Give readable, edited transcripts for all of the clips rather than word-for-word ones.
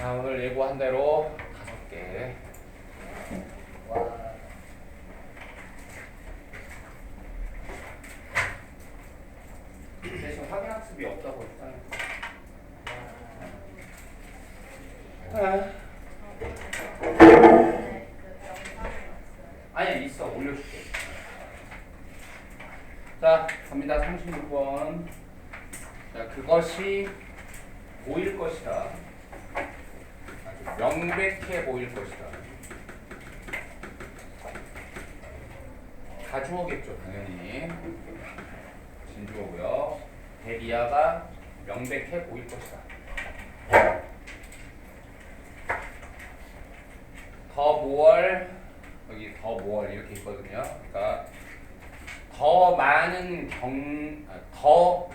자, 오늘 예고한 대로 5개. 대신 확인학습이 없다고 했잖아요. 아니야, 있어. 올려줄게. 자, 갑니다. 36번. 자, 그것이 보일 것이다. 아주 명백해 보일 것이다. 가주어겠죠, 당연히. 진주어고요. 대비하가 명백해 보일 것이다. 더 모얼, 여기 더 모얼 이렇게 있거든요. 그러니까 더 많은 더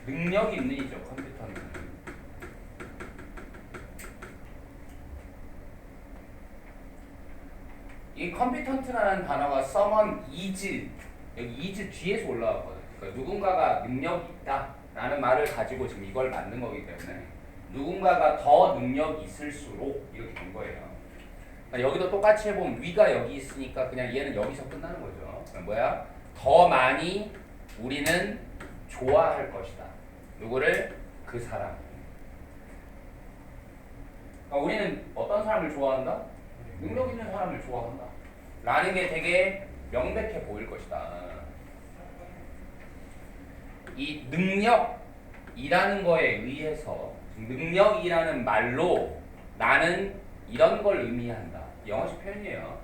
능력이 있는 이죠, 컴퓨터는. 이 컴피턴트라는 단어가 someone is, 여기 is 뒤에서 올라왔거든요. 그러니까 누군가가 능력이 있다라는 말을 가지고 지금 이걸 만든 거기 때문에 누군가가 더 능력이 있을수록 이렇게 된 거예요. 그러니까 여기도 똑같이 해보면 위가 여기 있으니까 그냥 얘는 여기서 끝나는 거죠. 그러니까 뭐야? 더 많이 우리는 좋아할 것이다. 누구를? 그 사람. 그러니까 우리는 어떤 사람을 좋아한다? 능력 있는 사람을 좋아한다. 라는 게 되게 명백해 보일 것이다. 이 능력이라는 거에 의해서 능력이라는 말로 나는 이런 걸 의미한다. 영어식 표현이에요.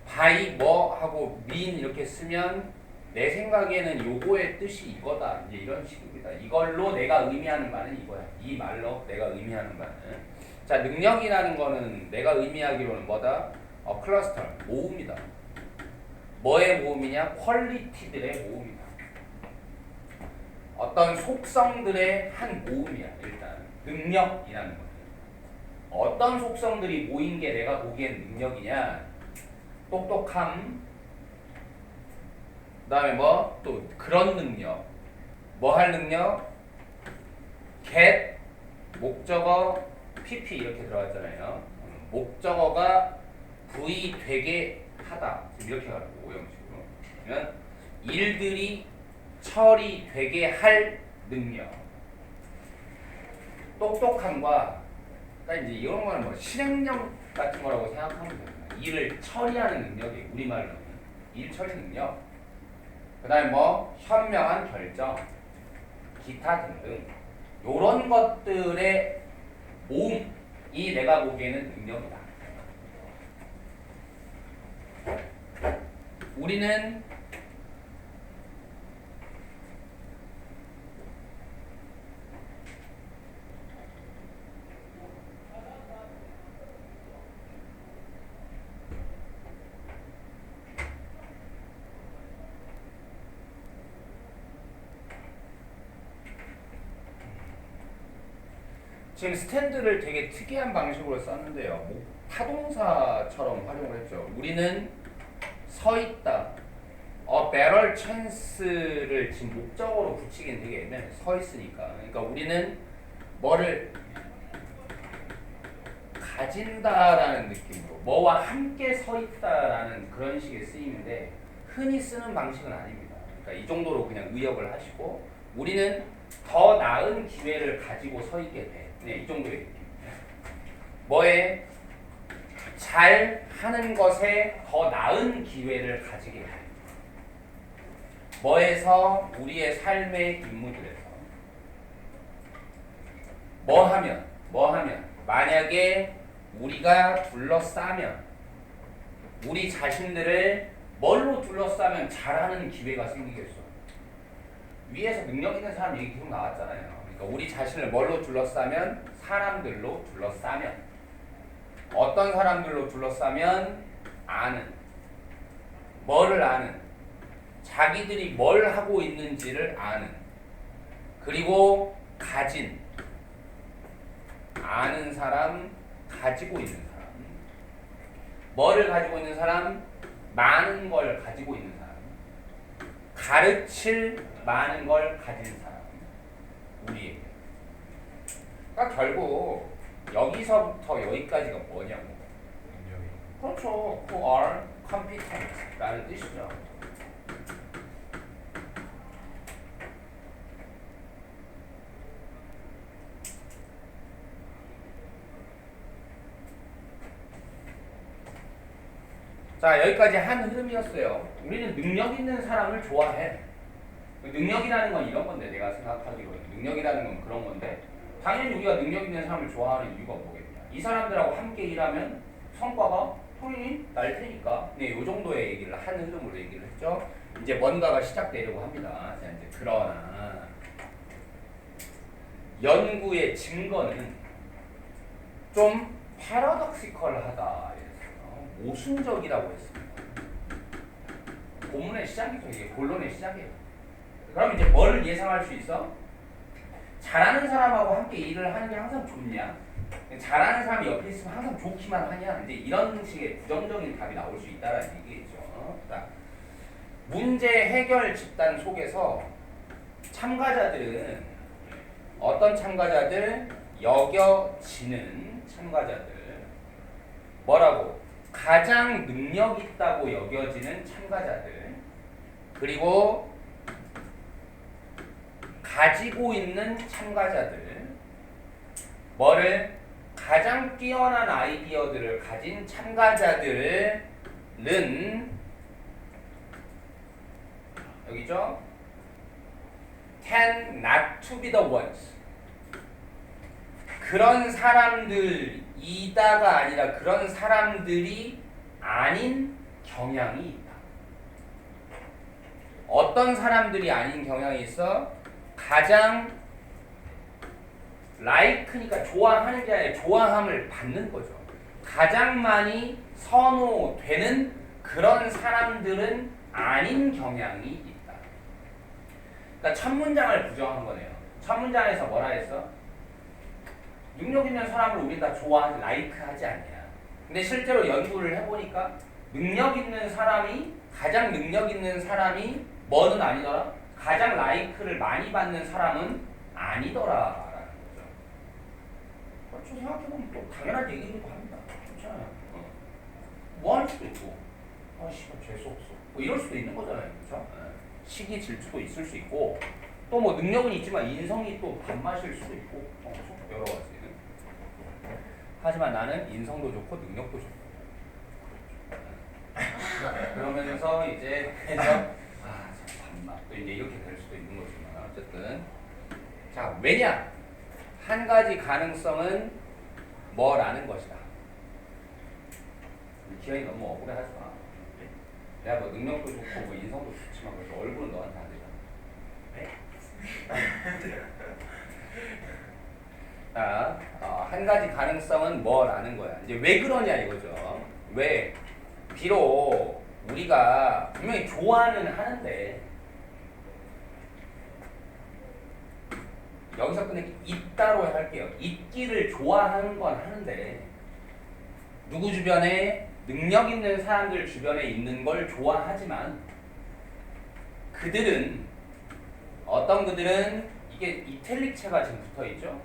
by 뭐 하고 mean 이렇게 쓰면 내 생각에는 요거의 뜻이 이거다. 이제 이런 식입니다. 이걸로 내가 의미하는 말은 이거야. 이 말로 내가 의미하는 말은. 자, 능력이라는 거는 내가 의미하기로는 뭐다? 클러스터, 모음이다. 뭐의 모음이냐? 퀄리티들의 모음이다. 어떤 속성들의 한 모음이야. 일단 능력이라는 거는 어떤 속성들이 모인 게 내가 보기엔 능력이냐? 똑똑함, 그 다음에 뭐 또 그런 능력, 뭐 할 능력, get, 목적어, pp 이렇게 들어갔잖아요. 목적어가 V 되게 하다 이렇게 가지고 오형식으로 그러면 일들이 처리되게 할 능력, 똑똑함과 그러니까 이제 이런 거는 뭐 실행력 같은 거라고 생각하면 됩니다. 일을 처리하는 능력이 우리말로는 일 처리 능력. 그다음에 뭐 현명한 결정, 기타 등등 요런 것들의 모음이 내가 보기에는 능력이다. 우리는 지금 스탠드를 되게 특이한 방식으로 썼는데요. 뭐 타동사처럼 활용을 했죠. 우리는 서 있다. better chance를 지금 목적어로 붙이긴 되게 애매해. 서 있으니까. 그러니까 우리는 뭐를 가진다라는 느낌으로 뭐와 함께 서 있다라는 그런 식의 쓰임인데 흔히 쓰는 방식은 아닙니다. 그러니까 이 정도로 그냥 의역을 하시고 우리는 더 나은 기회를 가지고 서 있게 돼. 네, 이 정도의 느낌. 뭐에 잘 하는 것에 더 나은 기회를 가지게 돼. 뭐에서 우리의 삶의 임무들에서 뭐 하면 만약에 우리가 둘러싸면 우리 자신들을 뭘로 둘러싸면 잘하는 기회가 생기겠어. 위에서 능력 있는 사람 얘기 계속 나왔잖아요. 그러니까 우리 자신을 뭘로 둘러싸면 사람들로 둘러싸면 어떤 사람들로 둘러싸면 아는 뭐를 아는 자기들이 뭘 하고 있는지를 아는 그리고 가진 아는 사람 가지고 있는 사람 뭐를 가지고 있는 사람 많은 걸 가지고 있는 사람 가르칠 많은 걸 가진 사람 우리에게 그러니까 결국 여기서부터 여기까지가 뭐냐고. 능력이. 그렇죠. who are competent 라는 뜻이죠. 자, 여기까지 한 흐름이었어요. 우리는 능력 있는 사람을 좋아해. 능력이라는 건 이런 건데, 내가 생각하기로는 능력이라는 건 그런 건데, 당연히 우리가 능력 있는 사람을 좋아하는 이유가 뭐겠냐. 이 사람들하고 함께 일하면 성과가 당연히 날 테니까. 네, 요 정도의 얘기를 한 흐름으로 얘기를 했죠. 이제 뭔가가 시작되려고 합니다. 자, 이제 그러나 연구의 증거는 좀 패러독시컬하다. 모순적이라고 했습니다. 본문의 시작이죠. 이게 본론의 시작이에요. 그럼 이제 뭘 예상할 수 있어? 잘하는 사람하고 함께 일을 하는 게 항상 좋냐? 잘하는 사람이 옆에 있으면 항상 좋기만 하냐? 이제 이런 식의 부정적인 답이 나올 수 있다는 얘기겠죠. 자, 문제 해결 집단 속에서 참가자들은 어떤 참가자들? 여겨지는 참가자들. 뭐라고? 가장 능력 있다고 여겨지는 참가자들, 그리고 가지고 있는 참가자들, 뭐를? 가장 뛰어난 아이디어들을 가진 참가자들은 여기죠? tend not to be the ones. 그런 사람들이다가 아니라 그런 사람들이 아닌 경향이 있다. 어떤 사람들이 아닌 경향이 있어? 가장 like니까 좋아하는 게 아니라 좋아함을 받는 거죠. 가장 많이 선호되는 그런 사람들은 아닌 경향이 있다. 그러니까 첫 문장을 부정한 거네요. 첫 문장에서 뭐라 했어? 능력 있는 사람을 우린 다 좋아하지, 라이크하지 않냐. 근데 실제로 연구를 해보니까 능력 있는 사람이, 가장 능력 있는 사람이 뭐는 아니더라? 가장 라이크를 많이 받는 사람은 아니더라라는 거죠. 그렇죠. 생각해보면 또 당연한 얘기기도 합니다. 그렇잖아요. 뭐 할 수도 있고, 씨발 재수없어. 뭐 이럴 수도 있는 거잖아요. 그렇죠? 시기 질투도 있을 수 있고, 또 뭐 능력은 있지만 인성이 또 밥맛일 수도 있고, 여러 가지. 하지만 나는 인성도 좋고 능력도 좋고. 그러면서 이제 해서 반맛 또 이제 이렇게 될 수도 있는 거지만 어쨌든 자, 왜냐? 한 가지 가능성은 뭐라는 것이다. 기현이 너무 억울해하지 마. 내가 뭐 능력도 좋고 뭐 인성도 좋지만 그래서 얼굴은 너한테 안 되잖아. 자, 한 가지 가능성은 뭐라는 거야. 이제 왜 그러냐 이거죠. 왜? 비록 우리가 분명히 좋아는 하는데 여기서 그냥 있다로 할게요. 있기를 좋아하는 건 하는데 누구 주변에? 능력 있는 사람들 주변에 있는 걸 좋아하지만 그들은 어떤 그들은 이게 이탈릭체가 지금 붙어있죠.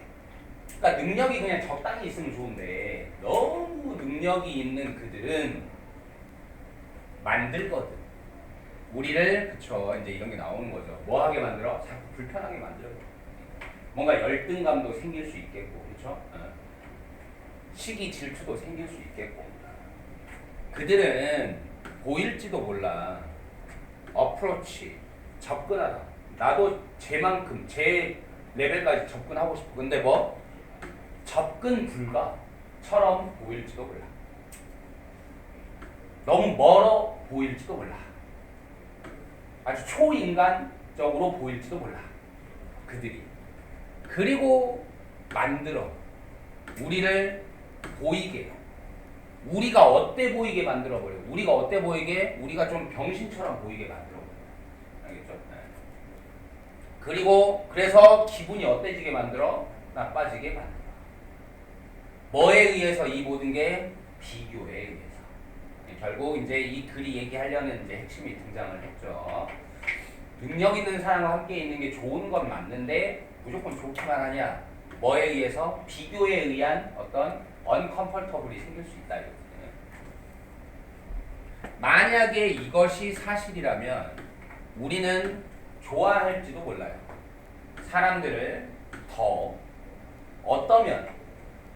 그러니까 능력이 그냥 적당히 있으면 좋은데 너무 능력이 있는 그들은 만들거든. 우리를 그쵸 이제 이런 게 나오는 거죠. 뭐하게 만들어? 자꾸 불편하게 만들어. 뭔가 열등감도 생길 수 있겠고, 그렇죠? 시기 질투도 생길 수 있겠고. 그들은 보일지도 몰라. 어프로치 접근하다. 나도 쟤만큼 제 레벨까지 접근하고 싶어. 근데 뭐 접근 불가처럼 보일지도 몰라. 너무 멀어 보일지도 몰라. 아주 초인간적으로 보일지도 몰라. 그들이. 그리고 만들어. 우리를 보이게. 우리가 어때 보이게 만들어버려. 우리가 어때 보이게? 우리가 좀 병신처럼 보이게 만들어버려. 알겠죠? 네. 그리고 그래서 기분이 어때지게 만들어? 나빠지게 만들어. 뭐에 의해서 이 모든 게? 비교에 의해서. 결국 이제 이 글이 얘기하려는 이제 핵심이 등장을 했죠. 능력 있는 사람과 함께 있는 게 좋은 건 맞는데 무조건 좋기만 하냐? 뭐에 의해서? 비교에 의한 어떤 uncomfortable이 생길 수 있다 이거거든요. 만약에 이것이 사실이라면 우리는 좋아할지도 몰라요. 사람들을 더 어떠면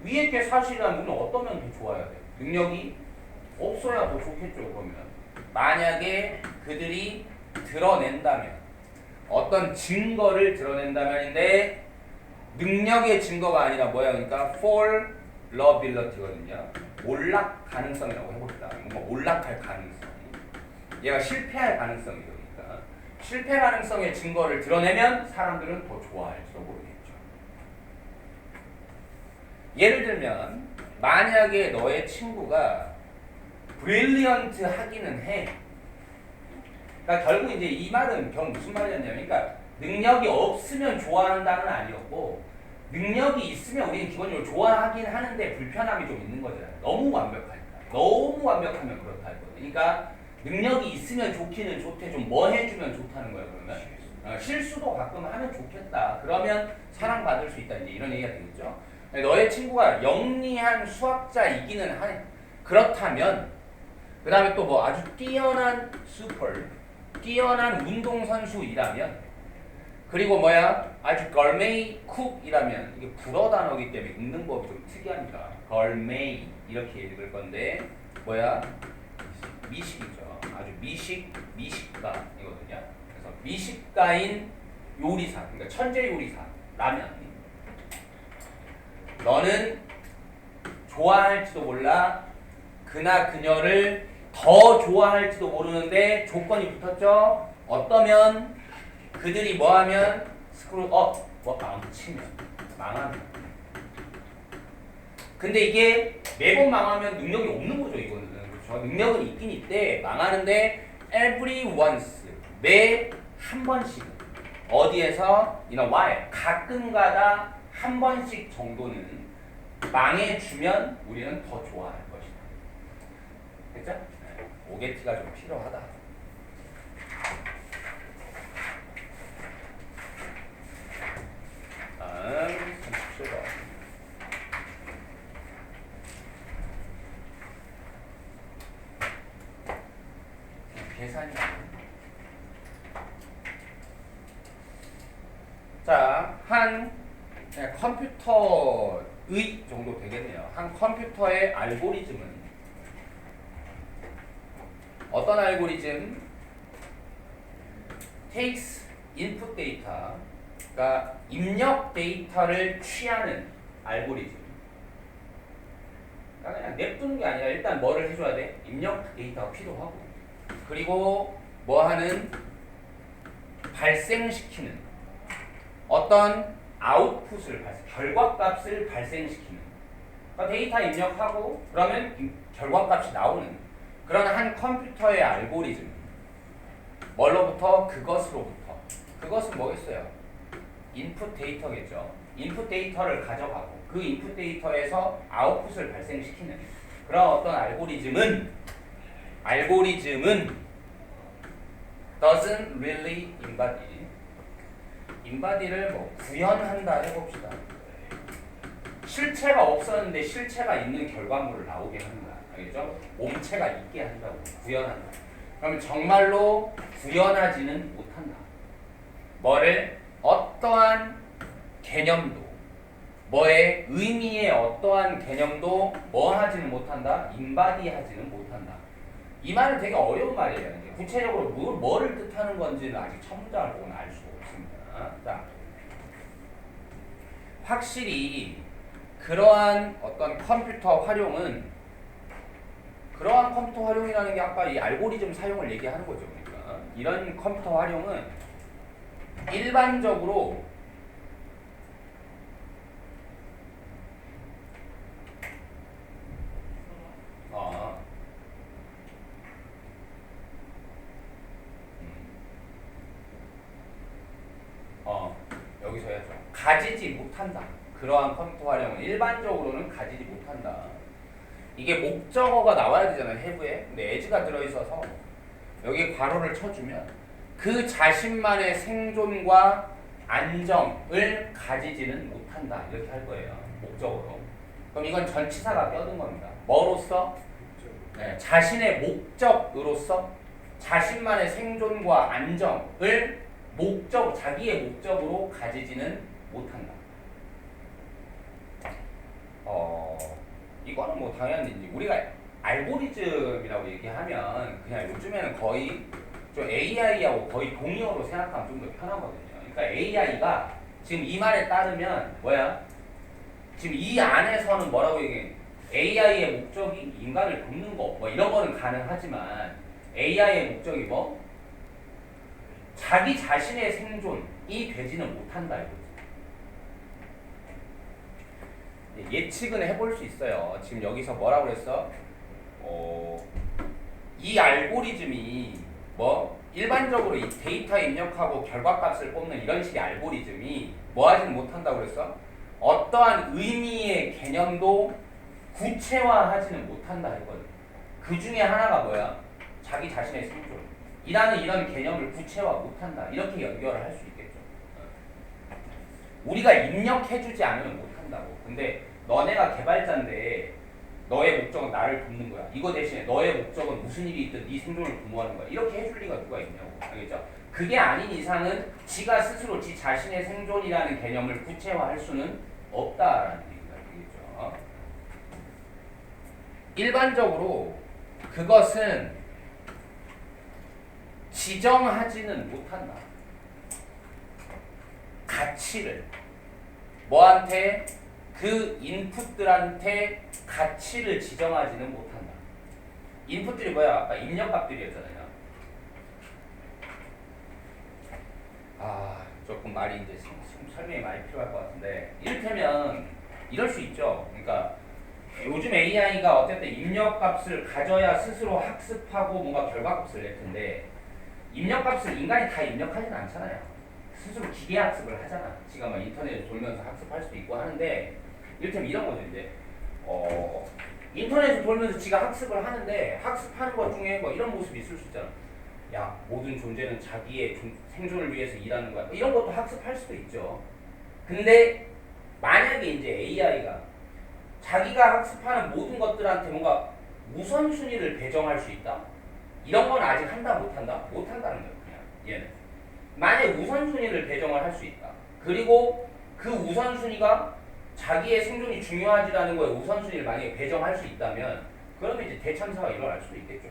위에 게 사실이라면 우리는 어떠면 더 좋아야 돼요? 능력이 없어야 더 좋겠죠. 그러면 만약에 그들이 드러낸다면 어떤 증거를 드러낸다면인데 능력의 증거가 아니라 뭐야? 그러니까 fallibility거든요. 올락 가능성이라고 해봅시다. 뭔가 올락할 가능성. 얘가 실패할 가능성이죠. 그러니까 실패 가능성의 증거를 드러내면 사람들은 더 좋아할지도 모르겠죠. 예를 들면 만약에 너의 친구가 brilliant 하기는 해. 그러니까 결국 이제 이 말은 무슨 말이었냐면, 그러니까 능력이 없으면 좋아한다는 아니었고, 능력이 있으면 우리는 기본적으로 좋아하긴 하는데 불편함이 좀 있는 거잖아요. 너무 완벽하니까. 너무 완벽하면 그렇다 이거예요. 그러니까 능력이 있으면 좋기는 좋대. 좀 뭐 해주면 좋다는 거예요. 그러면 실수도 가끔 하면 좋겠다. 그러면 사랑받을 수 있다. 이제 이런 얘기가 되겠죠. 너의 친구가 영리한 수학자이기는 한 그렇다면, 그 다음에 또 뭐 아주 뛰어난 뛰어난 운동선수이라면, 그리고 뭐야 아주 걸메이 쿡이라면, 이게 불어 단어이기 때문에 읽는 법이 좀 특이합니다. 걸메이 이렇게 읽을 건데 뭐야 미식이죠. 아주 미식가이거든요. 그래서 미식가인 요리사, 그러니까 천재 요리사라면 너는 좋아할지도 몰라. 그나 그녀를 더 좋아할지도 모르는데 조건이 붙었죠. 어떠면 그들이 뭐하면 스크루업, 망치면, 망하면. 근데 이게 매번 망하면 능력이 없는 거죠. 이거는 그렇죠. 능력은 있긴 있대. 망하는데 every once, 매 한 번씩. 어디에서? in a while, 가끔가다 한 번씩 정도는 망해주면 우리는 더 좋아할 것이다. 됐죠? 오게티가 좀 필요하다. 다음 37번. 계산이 자, 한 컴퓨터의 정도 되겠네요. 한 컴퓨터의 알고리즘은 어떤 알고리즘? takes input data, 그러니까 입력 데이터를 취하는 알고리즘. 그러니까 그냥 냅두는 게 아니라 일단 뭐를 해줘야 돼? 입력 데이터가 필요하고, 그리고 뭐 하는? 발생시키는 어떤 아웃풋을 결과값을 발생시키는. 그러니까 데이터 입력하고 그러면 결과값이 나오는 그런 한 컴퓨터의 알고리즘. 뭘로부터? 그것으로부터. 그것은 뭐겠어요? 인풋 데이터겠죠. 인풋 데이터를 가져가고 그 인풋 데이터에서 아웃풋을 발생시키는 그런 어떤 알고리즘은 doesn't really embody를 뭐 구현한다 해봅시다. 실체가 없었는데 실체가 있는 결과물을 나오게 한다. 알겠죠? 몸체가 있게 한다고. 구현한다. 그러면 정말로 구현하지는 못한다. 뭐를? 어떠한 개념도, 뭐의 의미의 어떠한 개념도 뭐 하지는 못한다? 인바디하지는 못한다. 이 말은 되게 어려운 말이에요. 이제 구체적으로 뭐를 뜻하는 건지는 아직 첫 문장을 보고는 알 수가 없습니다. 자, 확실히 그러한 어떤 컴퓨터 활용은, 그러한 컴퓨터 활용이라는 게 아까 이 알고리즘 사용을 얘기하는 거죠. 그러니까 이런 컴퓨터 활용은 일반적으로 여기서 해야죠. 가지지 못한다. 그러한 컴퓨터 활용은 일반적으로는 가지지 못한다. 이게 목적어가 나와야 되잖아요. have에. 근데 as가 들어있어서 여기 괄호를 쳐주면 그 자신만의 생존과 안정을 가지지는 못한다. 이렇게 할 거예요. 목적으로. 그럼 이건 전치사가 껴든 겁니다. 뭐로서? 네, 자신의 목적으로서 자신만의 생존과 안정을 자기의 목적으로 가지지는 못한다. 이거는 뭐 당연히 우리가 알고리즘이라고 얘기하면 그냥 요즘에는 거의 좀 AI하고 거의 동의어로 생각하면 좀 더 편하거든요. 그러니까 AI가 지금 이 말에 따르면 뭐야? 지금 이 안에서는 뭐라고 얘기해? AI의 목적이 인간을 돕는 거, 뭐 이런 거는 가능하지만 AI의 목적이 뭐? 자기 자신의 생존이 되지는 못한다 이거지. 예측은 해볼 수 있어요. 지금 여기서 뭐라고 그랬어? 이 알고리즘이 뭐 일반적으로 이 데이터 입력하고 결과값을 뽑는 이런 식의 알고리즘이 뭐 하지는 못한다고 그랬어? 어떠한 의미의 개념도 구체화하지는 못한다 했거든. 그 중에 하나가 뭐야? 자기 자신의 생존이라는 이런 개념을 구체화 못한다. 이렇게 연결을 할 수 있겠죠. 우리가 입력해주지 않으면 못한다고. 근데 너네가 개발자인데 너의 목적은 나를 돕는 거야. 이거 대신에 너의 목적은 무슨 일이 있든 네 생존을 도모하는 거야. 이렇게 해줄 리가 누가 있냐고. 알겠죠? 그게 아닌 이상은 지가 스스로 지 자신의 생존이라는 개념을 구체화할 수는 없다라는 얘기가 되겠죠. 일반적으로 그것은 지정하지는 못한다. 가치를 뭐한테? 그 인풋들한테 가치를 지정하지는 못한다. 인풋들이 뭐야? 아까 입력값들이었잖아요. 조금 말이 이제 설명이 많이 필요할 것 같은데 이를테면 이럴 수 있죠. 그러니까 요즘 AI가 어쨌든 입력값을 가져야 스스로 학습하고 뭔가 결과값을 낼 텐데 입력값을 인간이 다 입력하지는 않잖아요. 스스로 기계 학습을 하잖아. 지가 막 인터넷에 돌면서 학습할 수도 있고 하는데 이를테면 이런 거죠. 이제 인터넷을 돌면서 지가 학습을 하는데 학습하는 것 중에 뭐 이런 모습이 있을 수 있잖아. 야, 모든 존재는 자기의 생존을 위해서 일하는 거야. 이런 것도 학습할 수도 있죠. 근데 만약에 이제 AI가 자기가 학습하는 모든 것들한테 뭔가 우선순위를 배정할 수 있다? 이런 건 아직 한다 못한다? 못한다는 거예요. 그냥 얘는. 만약 우선순위를 배정을 할 수 있다. 그리고 그 우선순위가 자기의 생존이 중요하지라는 거에 우선순위를 만약에 배정할 수 있다면 그러면 이제 대참사가 일어날 수도 있겠죠.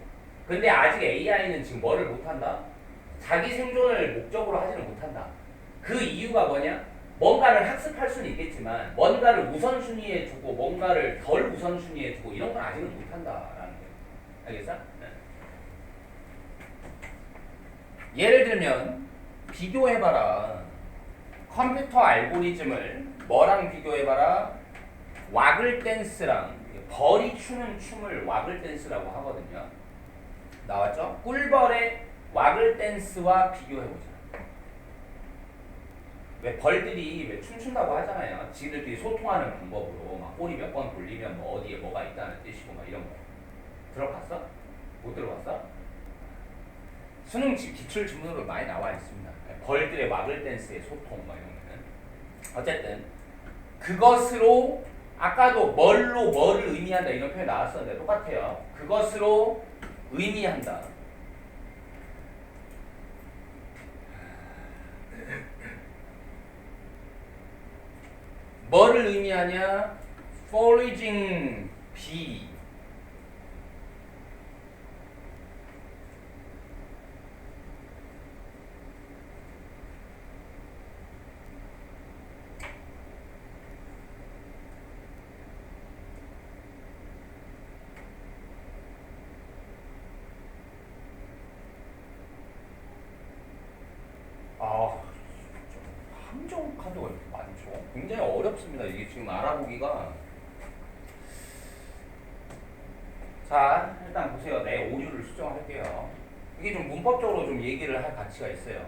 근데 아직 AI는 지금 뭐를 못한다? 자기 생존을 목적으로 하지는 못한다. 그 이유가 뭐냐? 뭔가를 학습할 수는 있겠지만 뭔가를 우선순위에 두고 뭔가를 덜 우선순위에 두고 이런 건 아직은 못한다라는 거예요. 알겠어? 네. 예를 들면 비교해봐라. 컴퓨터 알고리즘을 뭐랑 비교해봐라? 와글 댄스랑 벌이 추는 춤을 와글 댄스라고 하거든요. 나왔죠? 꿀벌의 와글 댄스와 비교해보자. 왜 벌들이 왜 춤춘다고 하잖아요. 지들끼리 소통하는 방법으로 막 꼬리 몇 번 돌리면 뭐 어디에 뭐가 있다는 뜻이고 막 이런 거. 들어봤어? 못 들어봤어? 수능 기출 지문으로 많이 나와 있습니다. 벌들의 와글 댄스의 소통 막 이런 거는. 어쨌든 그것으로 아까도 뭐를 의미한다 이런 표현 나왔었는데 똑같아요. 그것으로 의미한다. 뭐를 의미하냐? foraging bee. 함정 카드가 이렇게 많죠. 굉장히 어렵습니다. 이게 지금 알아보기가. 자, 일단 보세요. 내 오류를 수정할게요. 이게 좀 문법적으로 좀 얘기를 할 가치가 있어요.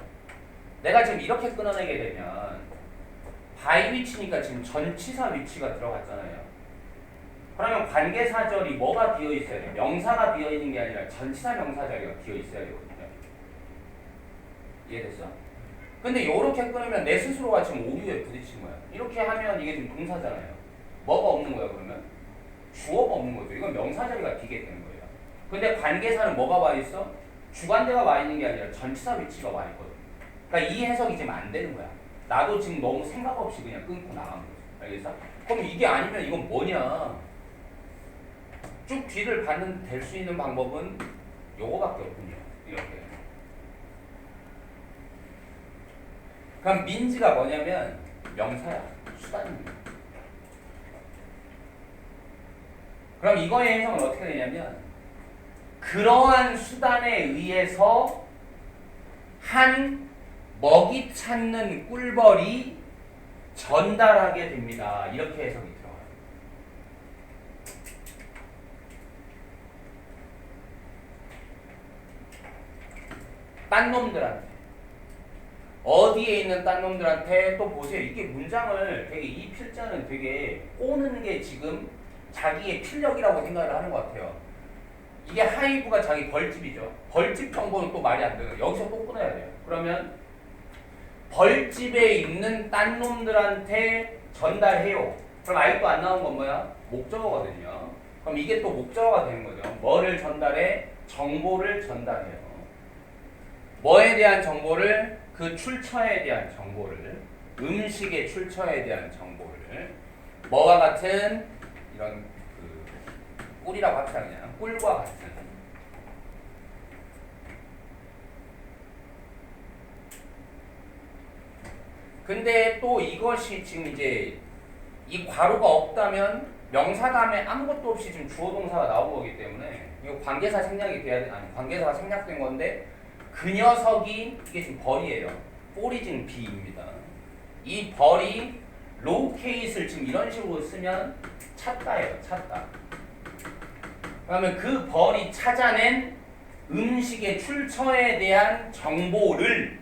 내가 지금 이렇게 끊어내게 되면 by 위치니까 지금 전치사 위치가 들어갔잖아요. 그러면 관계사절이 뭐가 비어 있어야 돼? 명사가 비어 있는 게 아니라 전치사 명사 자리가 비어 있어야 되거든요. 이해됐어? 근데 요렇게 끊으면 내 스스로가 지금 오류에 부딪힌 거야. 이렇게 하면 이게 지금 동사잖아요. 뭐가 없는 거야 그러면? 주어가 없는 거죠. 이건 명사 자리가 비게 되는 거예요. 근데 관계사는 뭐가 와 있어? 주관대가 와 있는 게 아니라 전치사 위치가 와 있거든. 그러니까 이 해석이 지금 안 되는 거야. 나도 지금 너무 생각 없이 그냥 끊고 나간 거지. 알겠어? 그럼 이게 아니면 이건 뭐냐? 쭉 뒤를 받는 될 수 있는 방법은 요거밖에 없군요. 이렇게. 그럼 민지가 뭐냐면 명사야. 수단입니다. 그럼 이거의 해석은 어떻게 되냐면 그러한 수단에 의해서 한 먹이 찾는 꿀벌이 전달하게 됩니다. 이렇게 해석이 들어가요. 딴 놈들한테. 어디에 있는 딴 놈들한테 또 보세요. 이게 문장을 되게 이 필자는 되게 꼬는 게 지금 자기의 필력이라고 생각을 하는 것 같아요. 이게 하이브가 자기 벌집이죠. 벌집 정보는 또 말이 안 돼요. 여기서 또 끊어야 돼요. 그러면 벌집에 있는 딴 놈들한테 전달해요. 그럼 아직도 안 나온 건 뭐야? 목적어거든요. 그럼 이게 또 목적어가 되는 거죠. 뭐를 전달해? 정보를 전달해요. 뭐에 대한 정보를? 그 출처에 대한 정보를, 음식의 출처에 대한 정보를, 뭐와 같은 이런 그 꿀이라고 합시다 그냥 꿀과 같은. 근데 또 이것이 지금 이제 이 괄호가 없다면 명사 다음에 아무것도 없이 지금 주어 동사가 나온 거기 때문에 이거 관계사 생략이 돼야 돼. 아니 관계사가 생략된 건데 그 녀석이 이게 지금 벌이에요. 오리진 B입니다. 이 벌이 로케이스를 지금 이런 식으로 쓰면 찾다예요. 찾다. 그러면 그 벌이 찾아낸 음식의 출처에 대한 정보를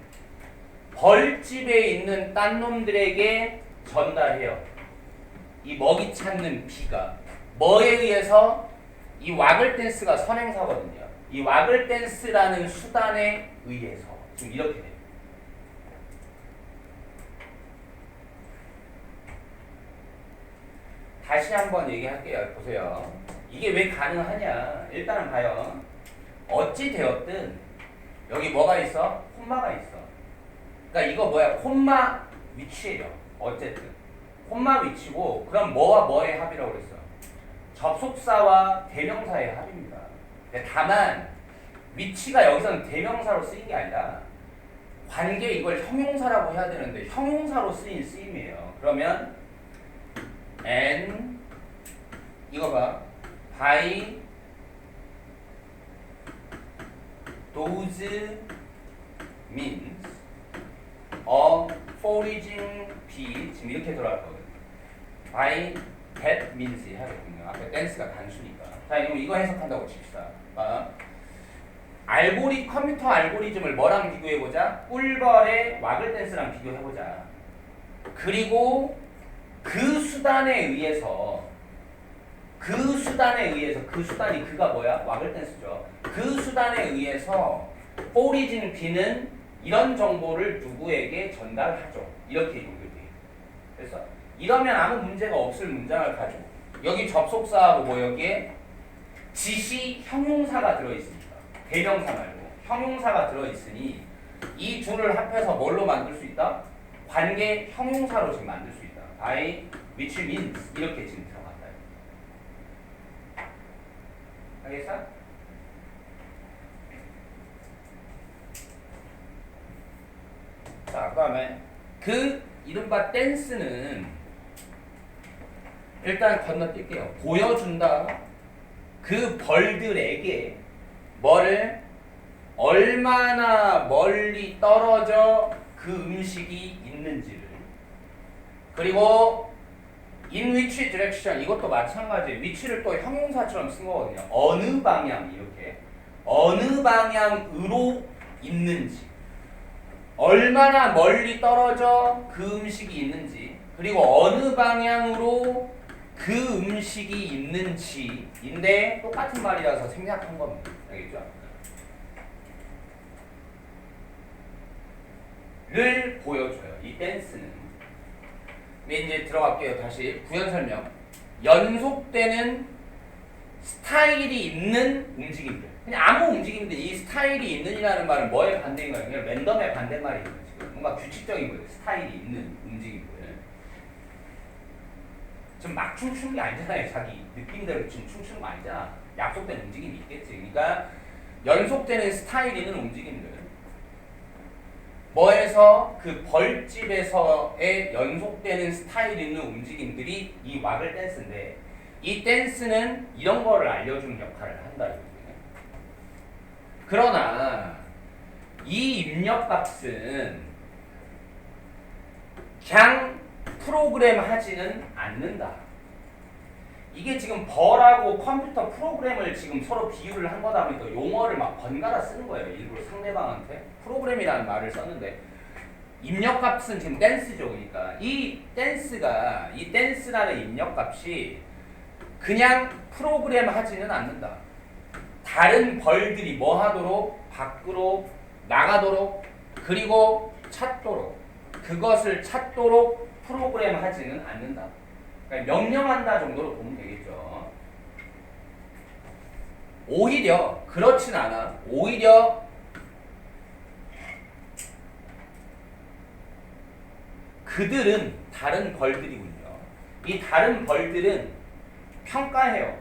벌집에 있는 딴 놈들에게 전달해요. 이 먹이 찾는 B가 뭐에 의해서? 이 와글댄스가 선행사거든요. 이 와글댄스라는 수단에 의해서 지금 이렇게 돼요. 다시 한번 얘기할게요. 보세요. 이게 왜 가능하냐? 일단은 봐요. 어찌 되었든 여기 뭐가 있어? 콤마가 있어. 그러니까 이거 뭐야? 콤마 위치예요. 어쨌든 콤마 위치고 그럼 뭐와 뭐의 합이라고 그랬어? 접속사와 대명사의 합입니다. 다만 위치가 여기서는 대명사로 쓰인 게 아니라 관계 이걸 형용사라고 해야 되는데 형용사로 쓰인 쓰임이에요. 그러면 and 이거 봐. by those means a foraging bee 지금 이렇게 돌아갈 거거든요. by that means 해야겠군요. 앞에 댄스가 단수니까. 자, 이거 해석한다고 칩시다. 컴퓨터 알고리즘을 뭐랑 비교해보자? 꿀벌의 와글 댄스랑 비교해보자. 그리고 그 수단에 의해서 그 수단이 그가 뭐야? 와글 댄스죠. 그 수단에 의해서 오리진 B는 이런 정보를 누구에게 전달하죠. 이렇게 연결돼요. 그래서 이러면 아무 문제가 없을 문장을 가지고 여기 접속사하고 뭐 여기에 지시 형용사가 들어있습니다. 대명사 말고 형용사가 들어있으니 이 둘을 합해서 뭘로 만들 수 있다? 관계 형용사로 지금 만들 수 있다. by which means 이렇게 지금 들어간다. 알겠어? 자, 그 다음에 그 이른바 댄스는 일단 건너뛸게요. 보여준다. 그 벌들에게 뭐를 얼마나 멀리 떨어져 그 음식이 있는지를 그리고 in which direction 이것도 마찬가지 which를 또 형용사처럼 쓴 거거든요. 어느 방향 이렇게 어느 방향으로 있는지 얼마나 멀리 떨어져 그 음식이 있는지 그리고 어느 방향으로 그 음식이 있는지인데 똑같은 말이라서 생략한 겁니다. 알겠죠? 를 보여줘요. 이 댄스는. 근데 이제 들어갈게요. 다시 구현 설명. 연속되는 스타일이 있는 움직임들. 그냥 아무 움직임인데 이 스타일이 있는이라는 말은 뭐에 반대인 거예요? 그냥 랜덤의 반대말이에요. 지금 뭔가 규칙적인 거예요. 스타일이 있는 움직임들. 지금 막 춤추는 게 아니잖아요. 자기 느낌대로 지금 춤추는 거 아니잖아. 약속된 움직임이 있겠지. 그러니까 연속되는 스타일이 있는 움직임들. 뭐에서 그 벌집에서의 연속되는 스타일 있는 움직임들이 이 와글 댄스인데 이 댄스는 이런 거를 알려주는 역할을 한다. 그러나 이 입력값은 그냥 프로그램 하지는 않는다. 이게 지금 벌하고 컴퓨터 프로그램을 지금 서로 비유를 한 거다 보니까 용어를 막 번갈아 쓰는 거예요. 일부러 상대방한테. 프로그램이라는 말을 썼는데 입력값은 지금 댄스죠. 그러니까 이 댄스라는 입력값이 그냥 프로그램 하지는 않는다. 다른 벌들이 뭐 하도록 밖으로 나가도록 그리고 찾도록 그것을 찾도록 프로그램 하지는 않는다. 그러니까 명령한다 정도로 보면 되겠죠. 오히려 그렇진 않아. 오히려 그들은 다른 벌들이군요. 이 다른 벌들은 평가해요.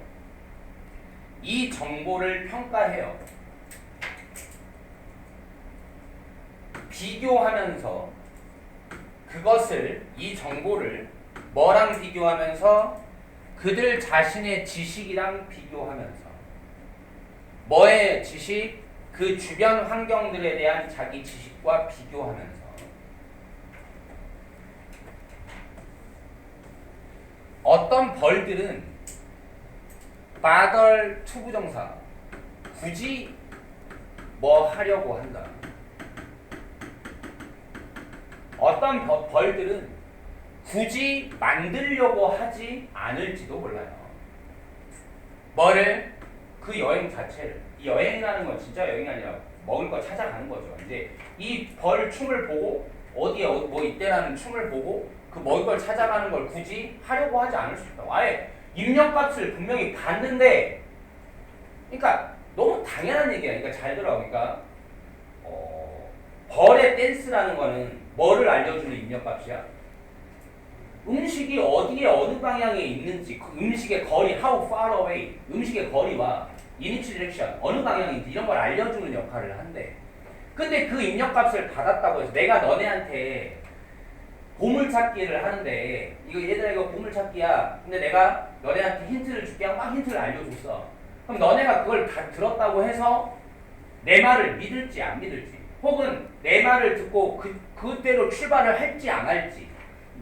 이 정보를 평가해요. 비교하면서 그것을 이 정보를 뭐랑 비교하면서 그들 자신의 지식이랑 비교하면서 뭐의 지식? 그 주변 환경들에 대한 자기 지식과 비교하면서 어떤 벌들은 bother 투부정사 굳이 뭐 하려고 한다. 어떤 벌들은 굳이 만들려고 하지 않을지도 몰라요. 뭐를? 그 여행 자체를. 이 여행이라는 건 진짜 여행이 아니라 먹을 거 찾아가는 거죠. 이제 이 벌 춤을 보고 어디에 뭐 이때라는 춤을 보고 그 먹을 걸 찾아가는 걸 굳이 하려고 하지 않을 수 있다. 아예 입력값을 분명히 받는데, 그러니까 너무 당연한 얘기야. 그러니까 잘 들어. 그러니까 벌의 댄스라는 거는 뭐를 알려주는 입력값이야? 음식이 어디에 어느 방향에 있는지, 그 음식의 거리, how far away, 음식의 거리와 inch direction, 어느 방향인지 이런 걸 알려주는 역할을 한대. 근데 그 입력값을 받았다고 해서 내가 너네한테 보물찾기를 하는데 얘들아 이거 보물찾기야. 근데 내가 너네한테 힌트를 줄게 하고 막 힌트를 알려줬어. 그럼 너네가 그걸 다 들었다고 해서 내 말을 믿을지 안 믿을지, 혹은 내 말을 듣고 그대로 출발을 할지 안 할지,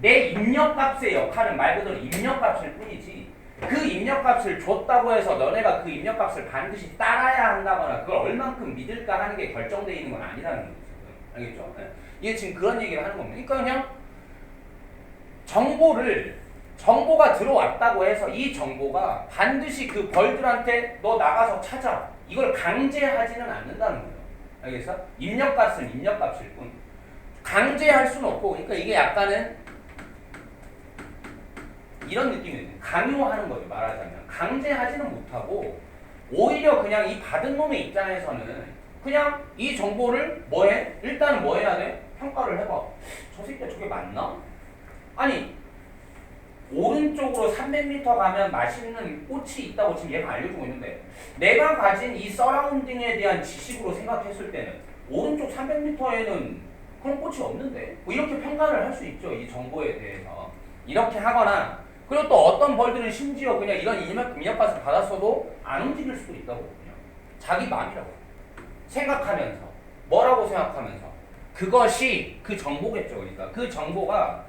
내 입력값의 역할은 말 그대로 입력값일 뿐이지 그 입력값을 줬다고 해서 너네가 그 입력값을 반드시 따라야 한다거나 그걸 얼만큼 믿을까 하는 게 결정되어 있는 건 아니라는 거죠. 알겠죠? 네. 이게 지금 그런 얘기를 하는 겁니다. 그러니까 그냥 정보가 들어왔다고 해서 이 정보가 반드시 그 벌들한테 너 나가서 찾아, 이걸 강제하지는 않는다는 거예요. 알겠어? 입력값은 입력값일 뿐. 강제할 수는 없고, 그러니까 이게 약간은 이런 느낌이에요. 강요하는 거죠. 말하자면 강제하지는 못하고 오히려 그냥 이 받은 놈의 입장에서는 그냥 이 정보를 뭐해? 일단은 뭐 해야 돼? 평가를 해봐. 저 새끼가 저게 맞나? 아니 오른쪽으로 300m 가면 맛있는 꽃이 있다고 지금 얘가 알려주고 있는데 내가 가진 이 서라운딩에 대한 지식으로 생각했을 때는 오른쪽 300m에는 그런 꽃이 없는데 뭐 이렇게 평가를 할 수 있죠. 이 정보에 대해서 이렇게 하거나, 그리고 또 어떤 벌들은 심지어 그냥 이런 입력값을 받았어도 안 움직일 수도 있다고. 그냥 자기 마음이라고 생각하면서, 뭐라고 생각하면서 그것이 그 정보겠죠. 그러니까 그 정보가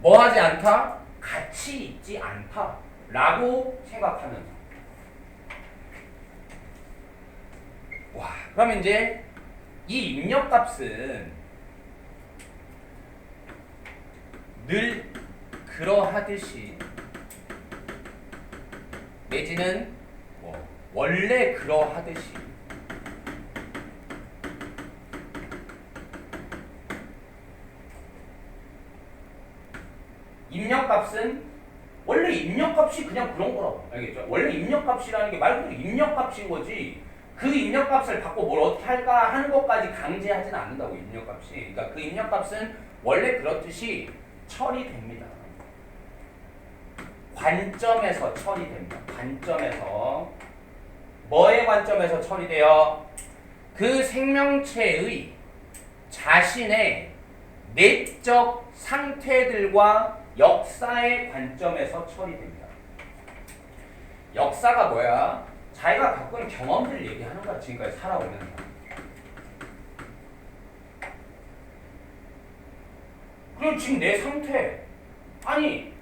뭐하지 않다? 가치 있지 않다 라고 생각하면서. 와, 그럼 이제 이 입력값은 늘 그러하듯이 내지는 뭐 원래 그러하듯이 입력값은 원래 입력값이 그냥 그런 거라고. 알겠죠? 원래 입력값이라는 게 말 그대로 입력값인 거지. 그 입력값을 받고 뭘 어떻게 할까 하는 것까지 강제하지는 않는다고 입력값이. 그러니까 그 입력값은 원래 그렇듯이 처리됩니다. 관점에서 처리됩니다. 관점에서. 뭐의 관점에서 처리돼요? 그 생명체의 자신의 내적 상태들과 역사의 관점에서 처리됩니다. 역사가 뭐야? 자기가 겪은 경험들을 얘기하는 거야. 지금까지 살아오면서. 그리고 지금 내 상태. 아니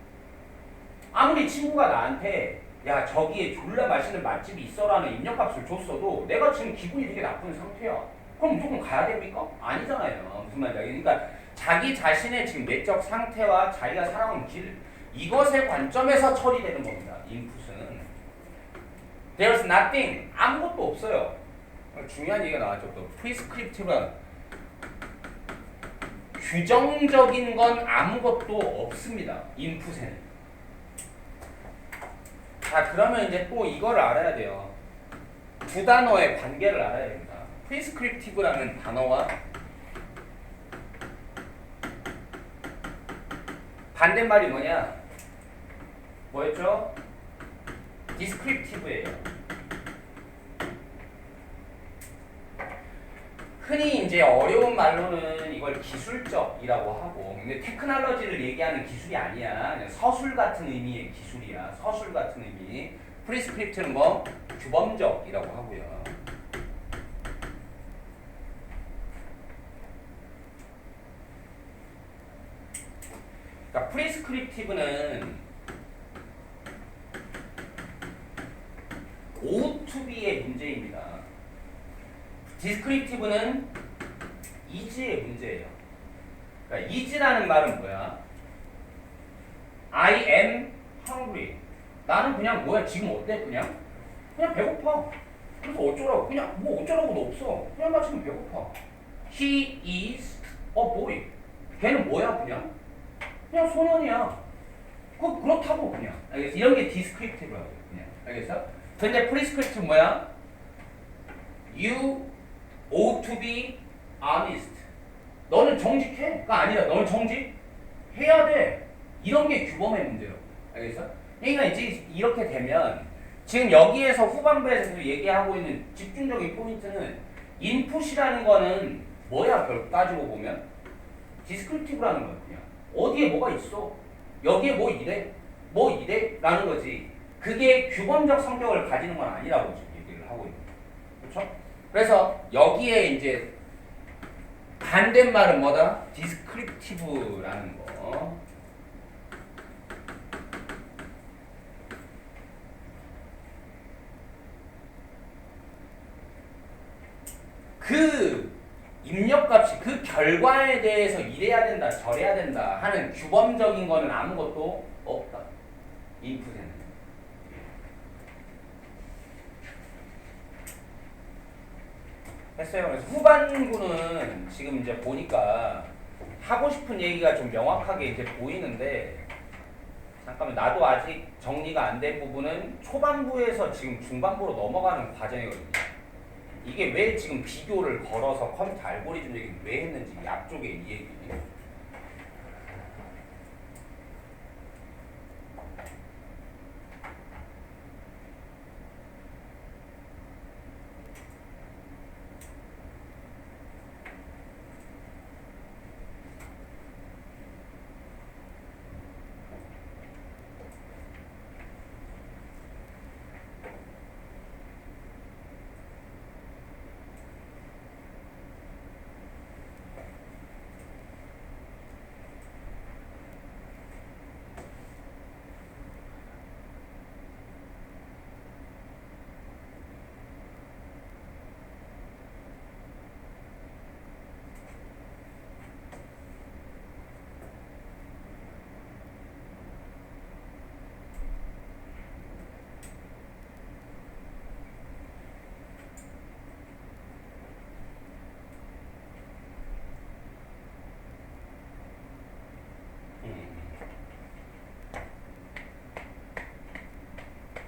아무리 친구가 나한테 야 저기에 졸라 맛있는 맛집이 있어라는 입력값을 줬어도 내가 지금 기분이 되게 나쁜 상태야. 그럼 무조건 가야 됩니까? 아니잖아요. 무슨 말인지 알겠니? 그러니까 자기 자신의 지금 내적 상태와 자기가 살아온 길 이것의 관점에서 처리되는 겁니다. 인풋은. There's nothing. 아무것도 없어요. 중요한 얘기가 나왔죠. 또 prescriptive란 규정적인 건 아무것도 없습니다. 인풋에는. 자 그러면 이제 또 이걸 알아야 돼요. 두 단어의 관계를 알아야 됩니다. prescriptive라는 단어와 반대말이 뭐냐? 뭐였죠? descriptive예요. 흔히 이제 어려운 말로는 이걸 기술적이라고 하고, 근데 테크놀로지를 얘기하는 기술이 아니야. 그냥 서술 같은 의미의 기술이야. 서술 같은 의미. 프리스크립트는 뭐 규범적이라고 하고요. 그러니까 프리스크립티브는 O2B의 문제입니다. 디스크립티브는 is의 문제예요. 그러니까 is라는 말은 뭐야? I am hungry. 나는 그냥 뭐야? 지금 어때? 그냥 배고파. 그래서 어쩌라고? 그냥 뭐 어쩌라고도 없어. 그냥 나 지금 배고파. He is a boy. 걔는 뭐야? 그냥 소년이야. 그렇다고 그냥. 알겠어? 이런 게 디스크립티브라고 그냥. 알겠어? 근데 프리스크립티브 뭐야? You ought to be honest. 너는 정직해가 아니라 너는 정직해야 돼. 이런 게 규범의 문제라고. 알겠어? 그러니까 이제 이렇게 되면 지금 여기에서 후반부에서 얘기하고 있는 집중적인 포인트는 인풋이라는 거는 뭐야? 따지고 보면 디스크립티브라는 거야. 그냥 어디에 뭐가 있어? 여기에 뭐 이래? 라는 거지. 그게 규범적 성격을 가지는 건 아니라고 지금 얘기를 하고 있는 거야. 그렇죠? 그래서 여기에 이제 반대말은 뭐다? 디스크립티브라는 거. 그 입력값이 그 결과에 대해서 이래야 된다, 저래야 된다 하는 규범적인 거는 아무것도 없다. 인풋에는. 했어요. 그래서 후반부는 지금 이제 보니까 하고 싶은 얘기가 좀 명확하게 이제 보이는데, 잠깐만, 나도 아직 정리가 안 된 부분은 초반부에서 지금 중반부로 넘어가는 과정이거든요. 이게 왜 지금 비교를 걸어서 컴퓨터 알고리즘 얘기를 왜 했는지 이 앞쪽에 이 얘기.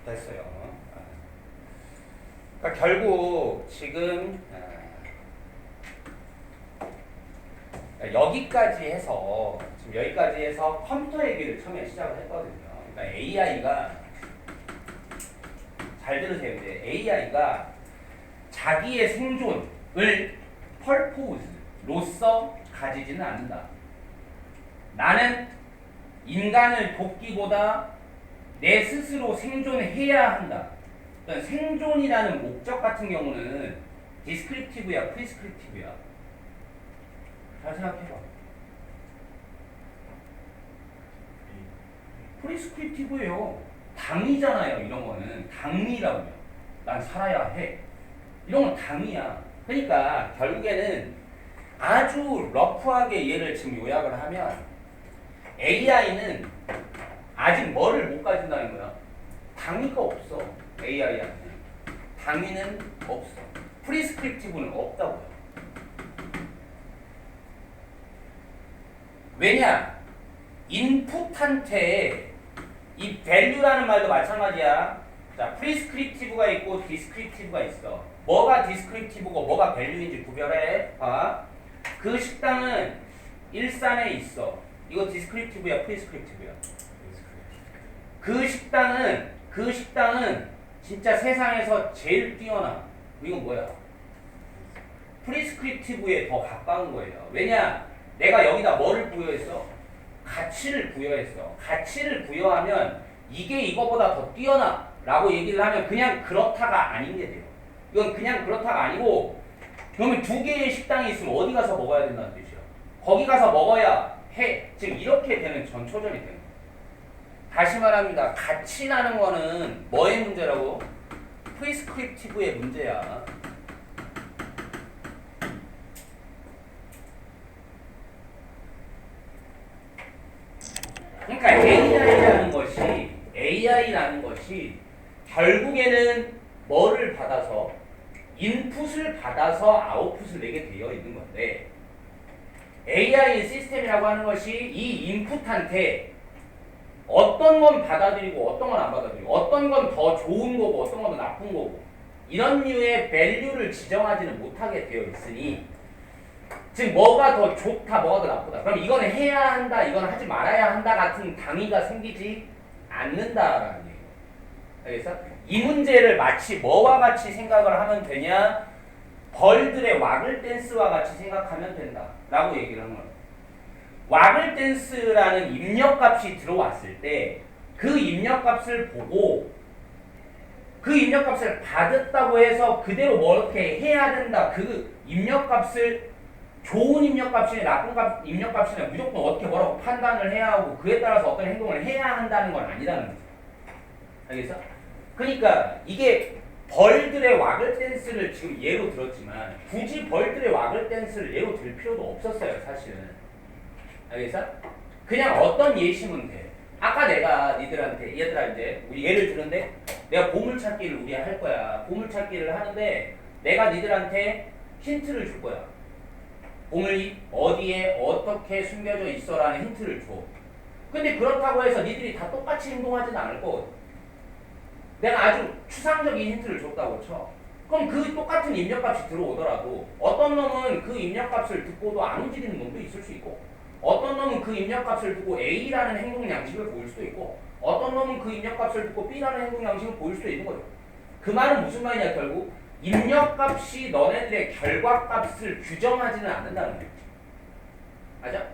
됐어요. 그러니까 결국 지금 여기까지 해서 컴퓨터 얘기를 처음에 시작을 했거든요. 그러니까 AI가 잘 들으세요. 이제 AI가 자기의 생존을 펄포즈로서 가지지는 않는다. 나는 인간을 돕기보다 내 스스로 생존해야 한다. 그러니까 생존이라는 목적 같은 경우는 디스크립티브야, 프리스크립티브야. 잘 생각해봐. 프리스크립티브예요. 당위잖아요. 이런 거는 당위라고요. 난 살아야 해. 이런 건 당위야. 그러니까 결국에는 아주 러프하게 얘를 지금 요약을 하면 AI는 아직 뭐를 못 가진다는 거야? 당위가 없어. AI한테 당위는 없어. 프리스크립티브는 없다고요. 왜냐? 인풋한테 이 value라는 말도 마찬가지야. 자, 프리스크립티브가 있고 디스크립티브가 있어. 뭐가 디스크립티브고 뭐가 value인지 구별해. 봐. 그 식당은 일산에 있어. 이거 디스크립티브야, 프리스크립티브야? 그 식당은 진짜 세상에서 제일 뛰어나. 이건 뭐야? 프리스크립티브에 더 가까운 거예요. 왜냐? 내가 여기다 뭐를 부여했어? 가치를 부여했어. 가치를 부여하면 이게 이거보다 더 뛰어나 라고 얘기를 하면 그냥 그렇다가 아닌 게 돼요. 이건 그냥 그렇다가 아니고 그러면 두 개의 식당이 있으면 어디 가서 먹어야 된다는 뜻이야. 거기 가서 먹어야 해. 지금 이렇게 되는 전초전이 되는 거예요. 다시 말합니다. 가치라는 거는 뭐의 문제라고? 프리스크립티브의 문제야. 그러니까 AI라는 것이 결국에는 뭐를 받아서 인풋을 받아서 아웃풋을 내게 되어 있는 건데 AI 시스템이라고 하는 것이 이 인풋한테 어떤 건 받아들이고 어떤 건 안 받아들이고 어떤 건 더 좋은 거고 어떤 건 더 나쁜 거고 이런 류의 밸류를 지정하지는 못하게 되어 있으니 즉 뭐가 더 좋다 뭐가 더 나쁘다 그럼 이거는 해야 한다 이거는 하지 말아야 한다 같은 당위가 생기지 않는다라는 얘기예요. 알겠어? 이 문제를 마치 뭐와 같이 생각을 하면 되냐 벌들의 와글 댄스와 같이 생각하면 된다 라고 얘기를 하는 거예요. 와글 댄스라는 입력값이 들어왔을 때 그 입력값을 보고 그 입력값을 받았다고 해서 그대로 뭐 이렇게 해야 된다 그 입력값을 좋은 입력값이냐 나쁜 입력값이냐 무조건 어떻게 뭐라고 판단을 해야 하고 그에 따라서 어떤 행동을 해야 한다는 건 아니라는 거죠. 알겠어? 그러니까 이게 벌들의 와글 댄스를 지금 예로 들었지만 굳이 벌들의 와글 댄스를 예로 들 필요도 없었어요 사실은. 알겠어? 그냥 어떤 예시면 돼. 아까 내가 니들한테 얘들아 이제 우리 예를 들었는데 내가 보물찾기를 우리 할 거야. 보물찾기를 하는데 내가 니들한테 힌트를 줄 거야. 보물이 어디에 어떻게 숨겨져 있어라는 힌트를 줘. 근데 그렇다고 해서 니들이 다 똑같이 행동하지는 않을 거거든. 내가 아주 추상적인 힌트를 줬다고 쳐. 그럼 그 똑같은 입력값이 들어오더라도 어떤 놈은 그 입력값을 듣고도 안 움직이는 놈도 있을 수 있고 어떤 놈은 그 입력값을 듣고 A라는 행동 양식을 보일 수도 있고 어떤 놈은 그 입력값을 듣고 B라는 행동 양식을 보일 수도 있는 거죠. 그 말은 무슨 말이냐 결국 입력값이 너네들의 결과값을 규정하지는 않는다는 거죠. 맞아?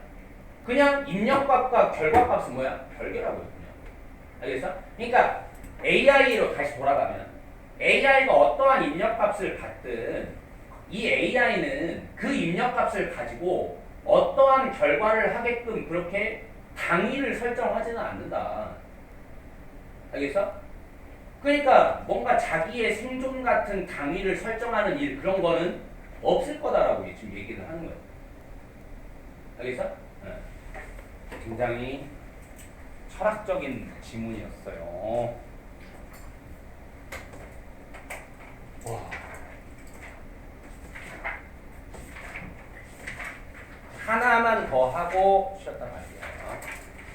그냥 입력값과 결과값은 뭐야? 별개라고요. 그냥. 알겠어? 그러니까 AI로 다시 돌아가면 AI가 어떠한 입력값을 받든 이 AI는 그 입력값을 가지고 어떠한 결과를 하게끔 그렇게 당위를 설정하지는 않는다. 알겠어? 그러니까 뭔가 자기의 생존 같은 당위를 설정하는 일 그런 거는 없을 거다라고 지금 얘기를 하는 거예요. 알겠어? 네. 굉장히 철학적인 지문이었어요. 와. 하나만 더 하고 쉬었단 말이야.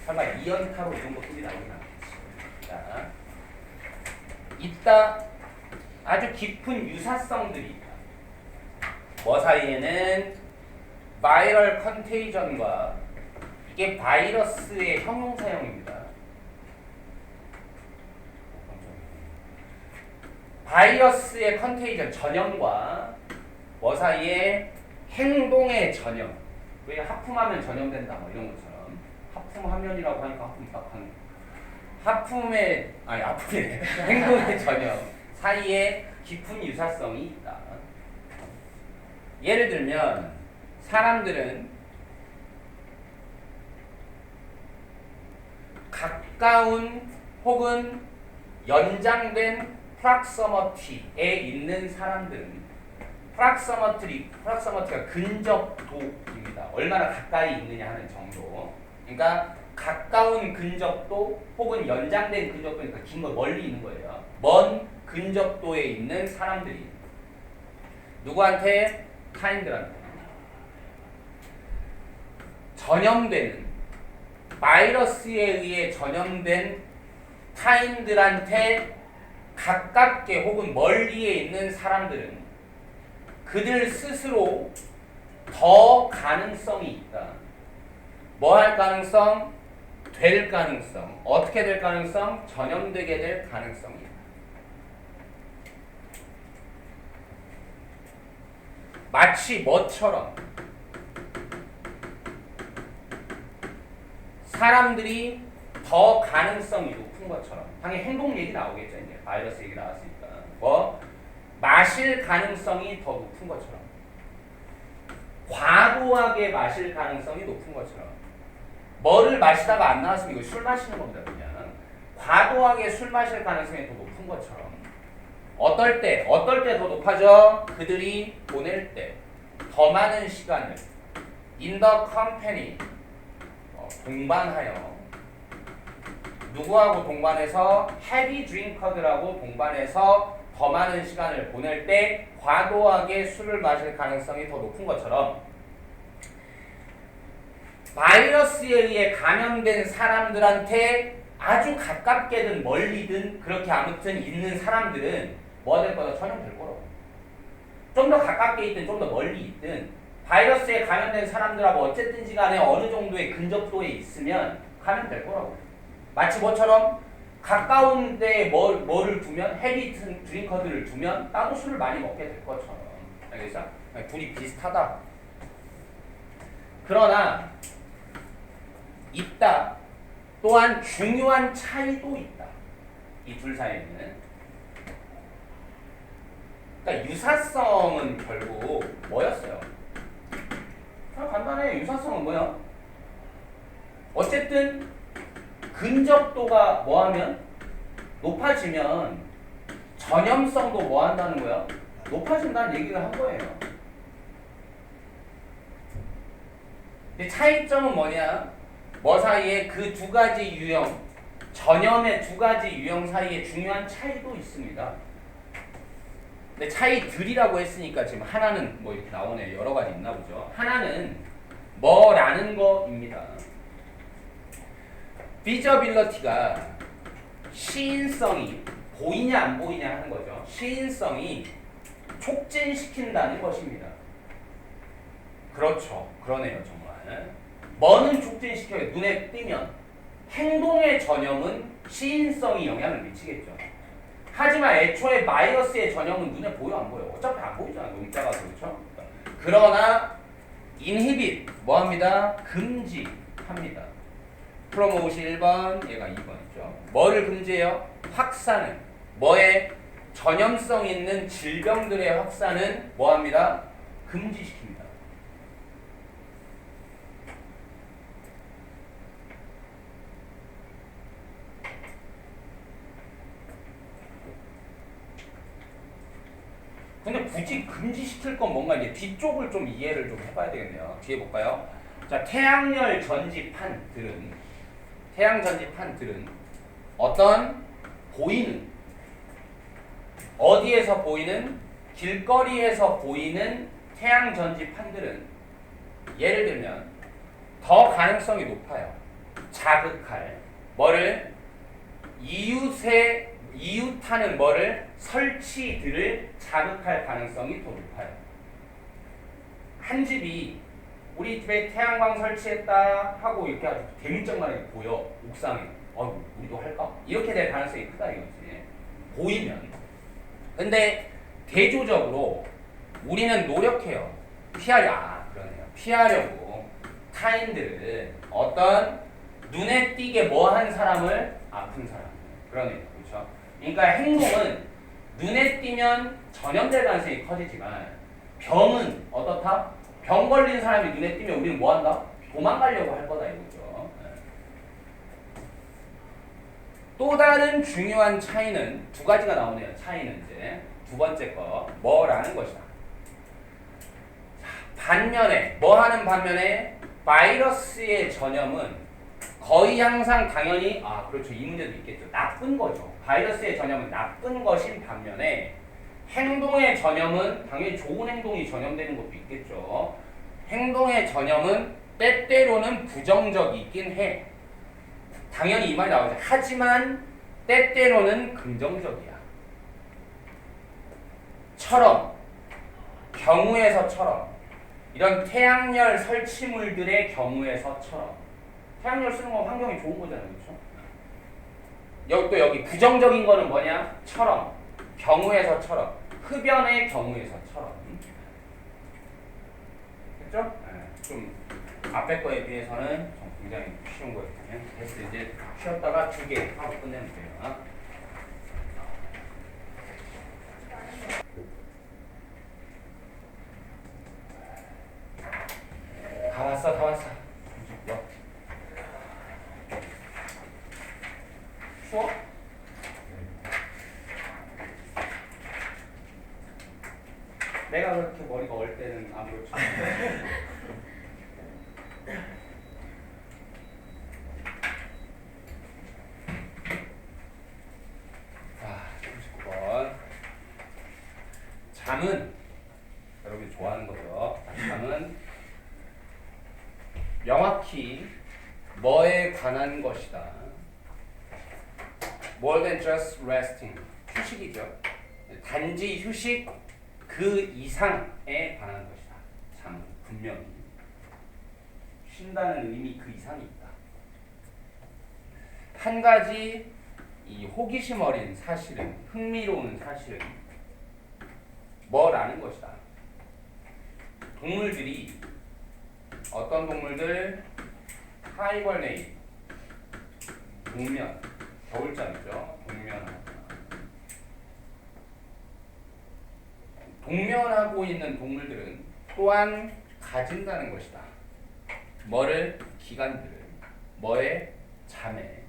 설마 2연타로 이 정도 소리 나오진 않겠지. 자. 있다. 아주 깊은 유사성들이 있다. 뭐 사이에는 바이럴 컨테이전과 이게 바이러스의 형용사형입니다. 바이러스의 컨테이전 전염과 뭐 사이에 행동의 전염. 왜 하품하면 전염된다 뭐 이런 것처럼 하품하면이라고 하니까 하품 딱 하는 하품의 아니 아픔의 행동의 전염 사이에 깊은 유사성이 있다. 예를 들면 사람들은 가까운 혹은 연장된 프락서머티에 있는 사람들은 프락서머티가 근접도입니다. 얼마나 가까이 있느냐 하는 정도. 그러니까 가까운 근접도 혹은 연장된 근접도니까 긴 거 멀리 있는 거예요. 먼 근접도에 있는 사람들이 누구한테? 타인들한테 전염되는 바이러스에 의해 전염된 타인들한테 가깝게 혹은 멀리에 있는 사람들은 그들 스스로 더 가능성이 있다. 뭐 할 가능성? 될 가능성. 어떻게 될 가능성? 전염되게 될 가능성이 있다. 마치 뭐처럼 사람들이 더 가능성이 높은 것처럼. 당연히 행동 얘기 나오겠죠. 이제 바이러스 얘기 나왔으니까. 뭐 마실 가능성이 더 높은 것처럼. 과도하게 마실 가능성이 높은 것처럼. 뭐를 마시다가 안 나왔으면 이거 술 마시는 겁니다. 그냥. 과도하게 술 마실 가능성이 더 높은 것처럼. 어떨 때 더 높아져? 그들이 보낼 때 더 많은 시간을 in the company 동반하여 누구하고 동반해서 heavy drinker들하고 동반해서 더 많은 시간을 보낼 때 과도하게 술을 마실 가능성이 더 높은 것처럼 바이러스에 의해 감염된 사람들한테 아주 가깝게든 멀리든 그렇게 아무튼 있는 사람들은 뭐가 될 거다? 전염될 거라고. 좀 더 가깝게 있든 좀 더 멀리 있든 바이러스에 감염된 사람들하고 어쨌든지 간에 어느 정도의 근접도에 있으면 감염될 거라고. 마치 뭐처럼 가까운 데에 뭐를 두면 헤비 드링커들을 두면 나도 술을 많이 먹게 될 것처럼. 알겠어? 둘이 비슷하다. 그러나 있다. 또한 중요한 차이도 있다. 이 둘 사이에는. 그러니까 유사성은 결국 뭐였어요? 간단해. 유사성은 뭐야? 어쨌든 근접도가 뭐하면 높아지면 전염성도 뭐 한다는 거야? 높아진다는 얘기를 한 거예요. 근데 차이점은 뭐냐? 뭐 사이에 그 두 가지 유형, 전염의 두 가지 유형 사이에 중요한 차이도 있습니다. 근데 차이들이라고 했으니까 지금 하나는 뭐 이렇게 나오네. 여러 가지 있나 보죠. 하나는 뭐라는 거입니다. feasibility가 시인성이 보이냐 안 보이냐 하는 거죠. 시인성이 촉진시킨다는 것입니다. 그렇죠. 그러네요. 정말. 뭐는 촉진시켜요? 눈에 띄면. 행동의 전염은 시인성이 영향을 미치겠죠. 하지만 애초에 바이러스의 전염은 눈에 보여 안 보여? 어차피 안 보이잖아. 너무 작아서. 그렇죠? 그러나 inhibit 뭐합니다? 금지합니다. 프로모시 1번, 얘가 2번이죠. 뭐를 금지해요? 확산을. 뭐의? 전염성 있는 질병들의 확산은 뭐합니다? 금지시킵니다. 근데 굳이 금지시킬 건 뭔가 이제 뒤쪽을 좀 이해를 좀 해봐야 되겠네요. 뒤에 볼까요? 자, 태양열 전지판들은 어떤 보이는 어디에서 보이는 길거리에서 보이는 태양 전지판들은 예를 들면 더 가능성이 높아요. 자극할 뭐를 이웃 자극하는 뭐를 설치들을 자극할 가능성이 더 높아요. 한 집이 우리 집에 태양광 설치했다 하고 이렇게 아주 대문짝만하게 보여 옥상에. 우리도 할까? 이렇게 될 가능성이 크다 이거지. 보이면. 근데 대조적으로 우리는 노력해요. 그러네요. 피하려고 타인들은 어떤 눈에 띄게 뭐 한 사람을 아픈 사람. 그러네요. 그렇죠? 그러니까 행동은 눈에 띄면 전염될 가능성이 커지지만 병은 어떻다? 병 걸린 사람이 눈에 띄면 우리는 뭐 한다? 도망가려고 할 거다 이거죠. 또 다른 중요한 차이는 두 가지가 나오네요. 차이는 이제 두 번째 거 뭐라는 것이다. 반면에 뭐 하는 반면에 바이러스의 전염은 거의 항상 당연히 그렇죠. 이 문제도 있겠죠. 나쁜 거죠. 바이러스의 전염은 나쁜 것인 반면에 행동의 전염은 당연히 좋은 행동이 전염되는 것도 있겠죠. 행동의 전염은 때때로는 부정적이긴 해. 당연히 이 말이 나오죠. 하지만 때때로는 긍정적이야. 경우에서처럼 이런 태양열 설치물들의 경우에서처럼 태양열 쓰는 건 환경이 좋은 거잖아요. 그렇죠? 여기 부정적인 거는 뭐냐? 경우에서처럼 흡연의 경우에서처럼 그렇죠? 좀 앞에 거에 비해서는 좀 굉장히 쉬운 거예요. 됐어. 이제 쉬었다가 2개 하고 끝내면 돼요. 다 왔어. 추워? 내가 그렇게 머리가 얼 때는 안 그렇죠. 자, 39번. 잠은 여러분이 좋아하는 거죠. 잠은 명확히 뭐에 관한 것이다. More than just resting. 휴식이죠. 단지 휴식 그 이상에 관한 것이다. 잠은 분명히 쉰다는 의미 그 이상이 있다. 한 가지 이 호기심 어린 사실은 흥미로운 사실은 뭐라는 것이다. 동물들이 어떤 동물들 하이버네이트 동면 겨울잠이죠. 동면하고 있는 동물들은 또한 가진다는 것이다. 뭐를? 기관들을. 뭐에? 잠에.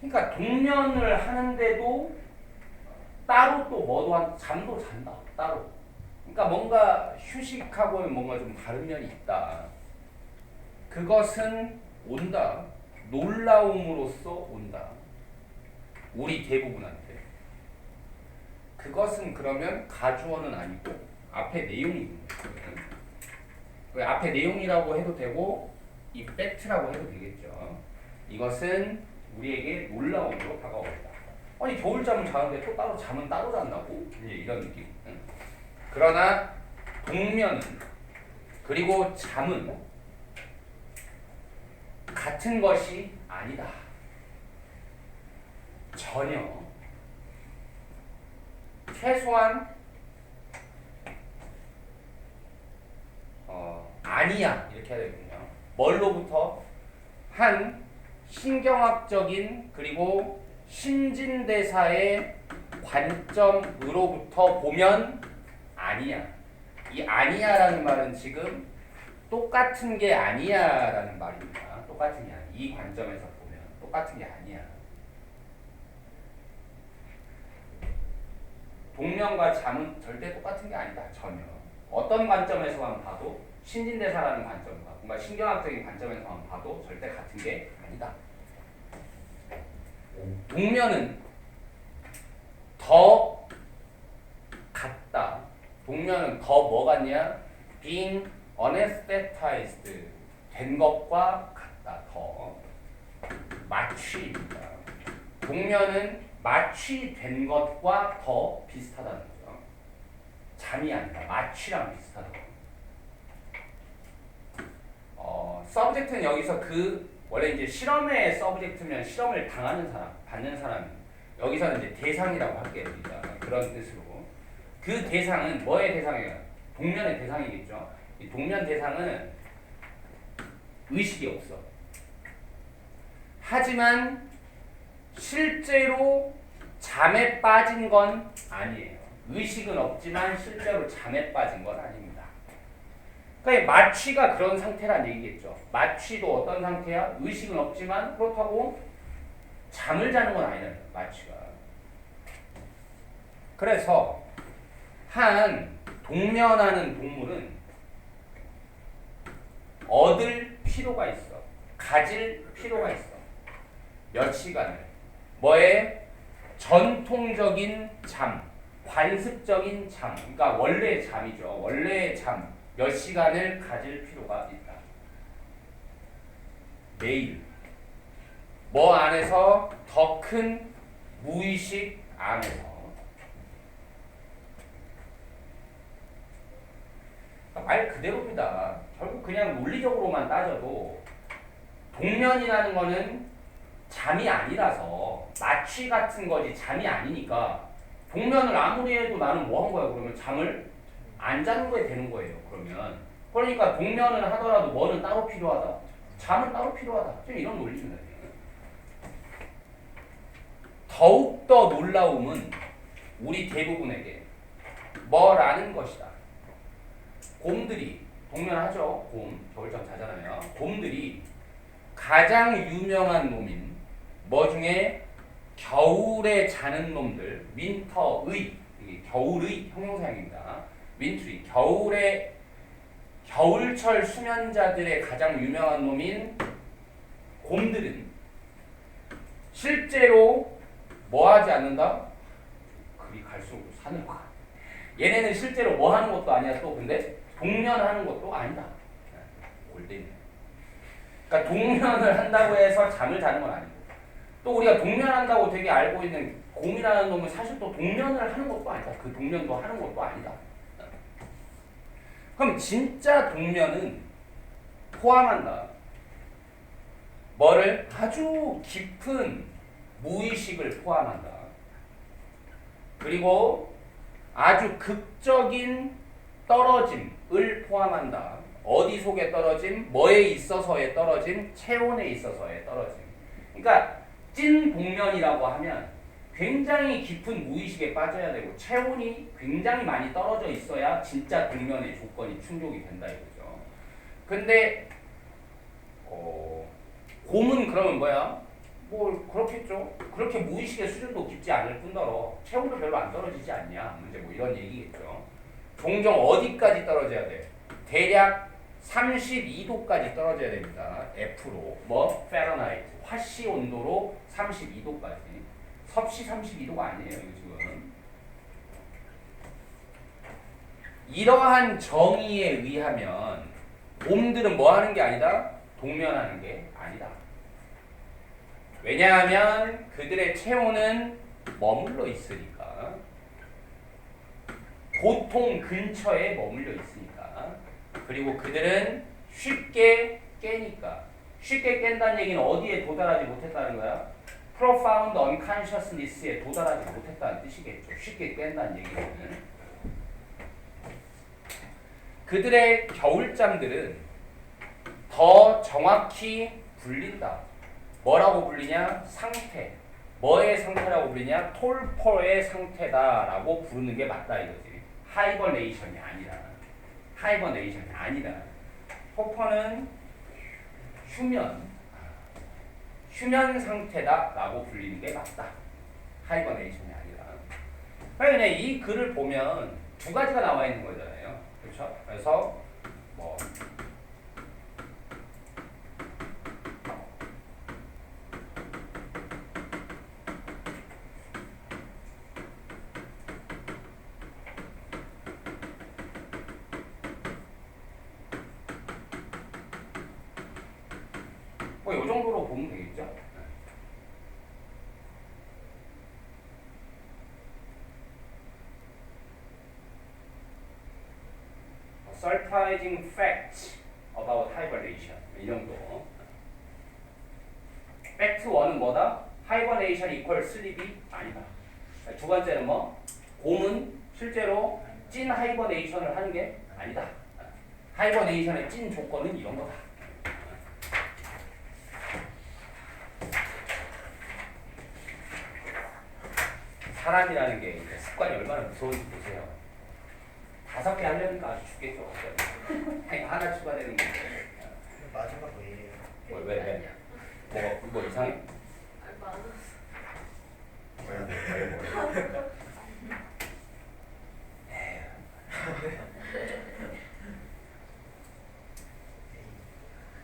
그러니까 동면을 하는데도 따로 또 잠도 잔다. 따로. 그러니까 뭔가 휴식하고는 뭔가 좀 다른 면이 있다. 그것은 온다. 놀라움으로써 온다. 우리 대부분한테. 그것은 그러면 가주어는 아니고 앞에 내용입니다. 앞에 내용이라고 해도 되고 이 팩트라고 해도 되겠죠. 이것은 우리에게 놀라움으로 다가옵니다. 아니 겨울잠을 자는데 또 따로 잠은 따로 잔다고? 이런 느낌. 그러나 동면은 그리고 잠은 같은 것이 아니다. 전혀. 최소한 아니야 이렇게 해야 되거든요. 뭘로부터? 한 신경학적인 그리고 신진대사의 관점으로부터 보면 아니야. 이 아니야라는 말은 지금 똑같은 게 아니야라는 말입니다. 똑같은 게 아니야. 이 관점에서 보면 똑같은 게 아니야. 동면과 잠은 절대 똑같은 게 아니다. 전혀. 어떤 관점에서만 봐도 신진대사라는 관점과 뭔가 신경학적인 관점에서만 봐도 절대 같은 게 아니다. 동면은 더 같다. 동면은 더 뭐 같냐? being anesthetized 된 것과 같다. 더 마취입니다. 동면은 마취된 것과 더 비슷하다는 거죠. 잠이 아니라 마취랑 비슷하다고. 서브젝트는 여기서 원래 이제 실험의 서브젝트면 실험을 당하는 사람, 받는 사람이 여기서는 이제 대상이라고 할게요. 그런 뜻으로. 그 대상은 뭐의 대상이에요? 동면의 대상이겠죠. 이 동면 대상은 의식이 없어. 하지만 실제로 잠에 빠진 건 아니에요. 의식은 없지만 실제로 잠에 빠진 건 아닙니다. 그러니까 마취가 그런 상태란 얘기겠죠. 마취도 어떤 상태야? 의식은 없지만 그렇다고 잠을 자는 건 아니에요. 마취가. 그래서 한 동면하는 동물은 얻을 필요가 있어. 가질 필요가 있어. 몇 시간을. 뭐에? 전통적인 잠, 관습적인 잠. 그러니까 원래의 잠이죠. 원래의 잠. 몇 시간을 가질 필요가 있다. 매일. 뭐 안에서? 더 큰 무의식 안에서. 말 그대로입니다. 결국 그냥 논리적으로만 따져도 동면이라는 거는 잠이 아니라서 마취 같은 거지 잠이 아니니까 동면을 아무리 해도 나는 뭐 한 거야? 그러면 잠을 안 자는 거에 되는 거예요. 그러니까 동면을 하더라도 뭐는 따로 필요하다? 잠은 따로 필요하다. 좀 이런 논리입니다. 더욱더 놀라움은 우리 대부분에게 뭐라는 것이다. 곰들이 동면하죠. 곰 겨울잠 자잖아요. 곰들이 가장 유명한 놈인 뭐 중에 겨울에 자는 놈들 윈터의 이게 겨울의 형용사입니다. 윈트리 겨울에 겨울철 수면자들의 가장 유명한 놈인 곰들은 실제로 뭐 하지 않는다? 그리 갈수록 산을 가. 얘네는 실제로 뭐 하는 것도 아니야. 또 근데 동면하는 것도 아니다. 골대네. 그러니까 동면을 한다고 해서 잠을 자는 건 아니고 또 우리가 동면한다고 되게 알고 있는 곰이라는 놈은 사실 또 동면을 하는 것도 아니다. 그 동면도 하는 것도 아니다. 그럼 진짜 동면은 포함한다. 뭐를? 아주 깊은 무의식을 포함한다. 그리고 아주 극적인 떨어짐을 포함한다. 어디 속에 떨어짐? 뭐에 있어서의 떨어짐? 체온에 있어서의 떨어짐. 그러니까 찐 동면이라고 하면 굉장히 깊은 무의식에 빠져야 되고 체온이 굉장히 많이 떨어져 있어야 진짜 동면의 조건이 충족이 된다 이거죠. 근데 곰은 그러면 뭐야? 뭐 그렇겠죠. 그렇게 무의식의 수준도 깊지 않을 뿐더러 체온도 별로 안 떨어지지 않냐. 문제 뭐 이런 얘기겠죠. 종종 어디까지 떨어져야 돼? 대략 32도까지 떨어져야 됩니다. F로 뭐 파렌하이트 화씨 온도로 32도까지. 섭씨 32도가 아니에요. 이거 지금. 이러한 정의에 의하면 곰들은 뭐 하는 게 아니다? 동면하는 게 아니다. 왜냐하면 그들의 체온은 머물러 있으니까. 보통 근처에 머물러 있으니까. 그리고 그들은 쉽게 깨니까. 쉽게 깬다는 얘기는 어디에 도달하지 못했다는 거야? profound unconsciousness에 도달하지 못했다는 뜻이겠죠. 쉽게 깬다는 얘기는. 그들의 겨울잠들은 더 정확히 불린다. 뭐라고 불리냐? 상태. 뭐의 상태라고 불리냐? 톨포의 상태다라고 부르는 게 맞다 이거지. 하이버네이션이 아니라. 하이버네이션이 아니라. 토퍼는 휴면 상태다라고 불리는 게 맞다. 하이버네이션이 아니라. 그러니까 이 글을 보면 두 가지가 나와 있는 거잖아요. 그렇죠? 그래서 뭐 이 정도로 보면 되겠죠? surprising facts about hibernation. 이 정도. 팩트 1은 뭐다? hibernation equals sleep이 아니다. 두 번째는 뭐? 곰은 실제로 찐 하이버네이션을 하는 게 아니다. 하이버네이션의 찐 조건은 이런 거다. 사람이라는 게 습관이 얼마나 무서운지 보세요. 5개 하려니까 아주 죽겠죠. 하나 추가되는 게. 마지막 왜예요? 왜? 뭐 이상해?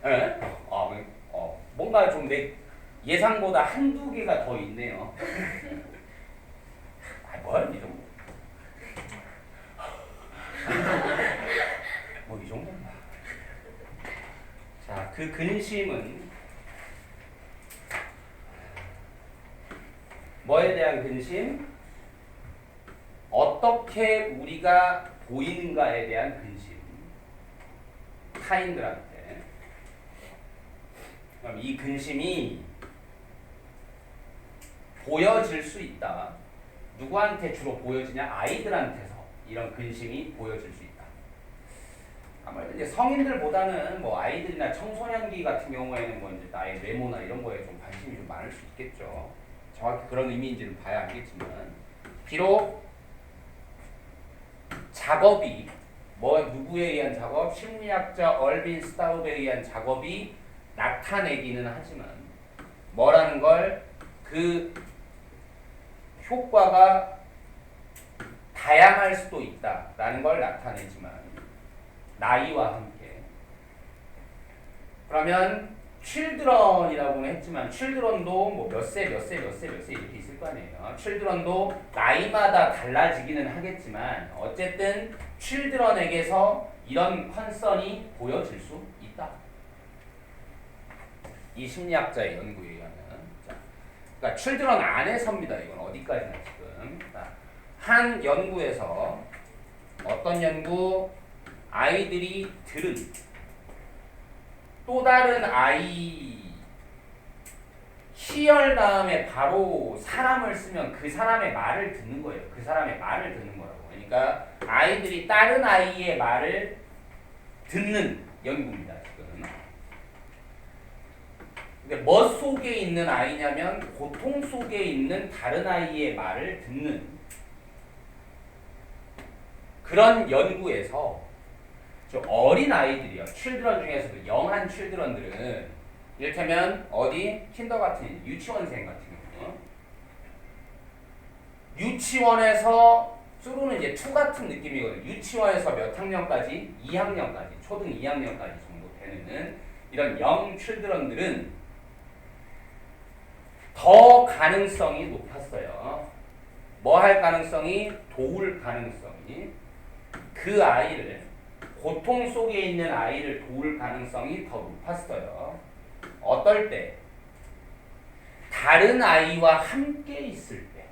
예? 뭔가 좀 내 예상보다 한두 개가 더 있네요. 뭐야 이 정도? 뭐 이 정도인가? 자, 그 근심은 뭐에 대한 근심? 어떻게 우리가 보이는가에 대한 근심. 타인들한테. 그럼 이 근심이 보여질 수 있다. 누구한테 주로 보여지냐? 아이들한테서 이런 근심이 보여질 수 있다. 아무래도 이제 성인들보다는 뭐 아이들이나 청소년기 같은 경우에는 뭐 이제 나의 외모나 이런 거에 좀 관심이 좀 많을 수 있겠죠. 정확히 그런 의미인지는 봐야 알겠지만, 비록 작업이 누구에 의한 작업? 심리학자 얼빈 스타웁에 의한 작업이 나타내기는 하지만 뭐라는 걸 그 효과가 다양할 수도 있다라는 걸 나타내지만 나이와 함께 그러면 children이라고는 했지만 children도 뭐 몇 세 이렇게 있을 거 아니에요. children도 나이마다 달라지기는 하겠지만 어쨌든 children에게서 이런 컨선이 보여질 수 있다. 이 심리학자의 연구에 의하면. 그러니까 children 안에서입니다. 이건 어디까지나 지금. 한 연구에서 어떤 연구? 아이들이 들은 또 다른 아이 희열 다음에 바로 사람을 쓰면 그 사람의 말을 듣는 거예요. 그 사람의 말을 듣는 거라고. 그러니까 아이들이 다른 아이의 말을 듣는 연구입니다. 지금. 근데 뭐 속에 있는 아이냐면 고통 속에 있는 다른 아이의 말을 듣는 그런 연구에서 어린 아이들이요. children 중에서도 영한 children들은 이를테면 어디? 킨더가튼, 유치원생 같은 경우 유치원에서 쭈루는 이제 투 같은 느낌이거든요. 유치원에서 몇 학년까지? 2학년까지, 초등 2학년까지 정도 되는 이런 영 children들은 더 가능성이 높았어요. 뭐 할 가능성이? 도울 가능성이. 그 아이를 고통 속에 있는 아이를 도울 가능성이 더 높았어요. 어떨 때? 다른 아이와 함께 있을 때.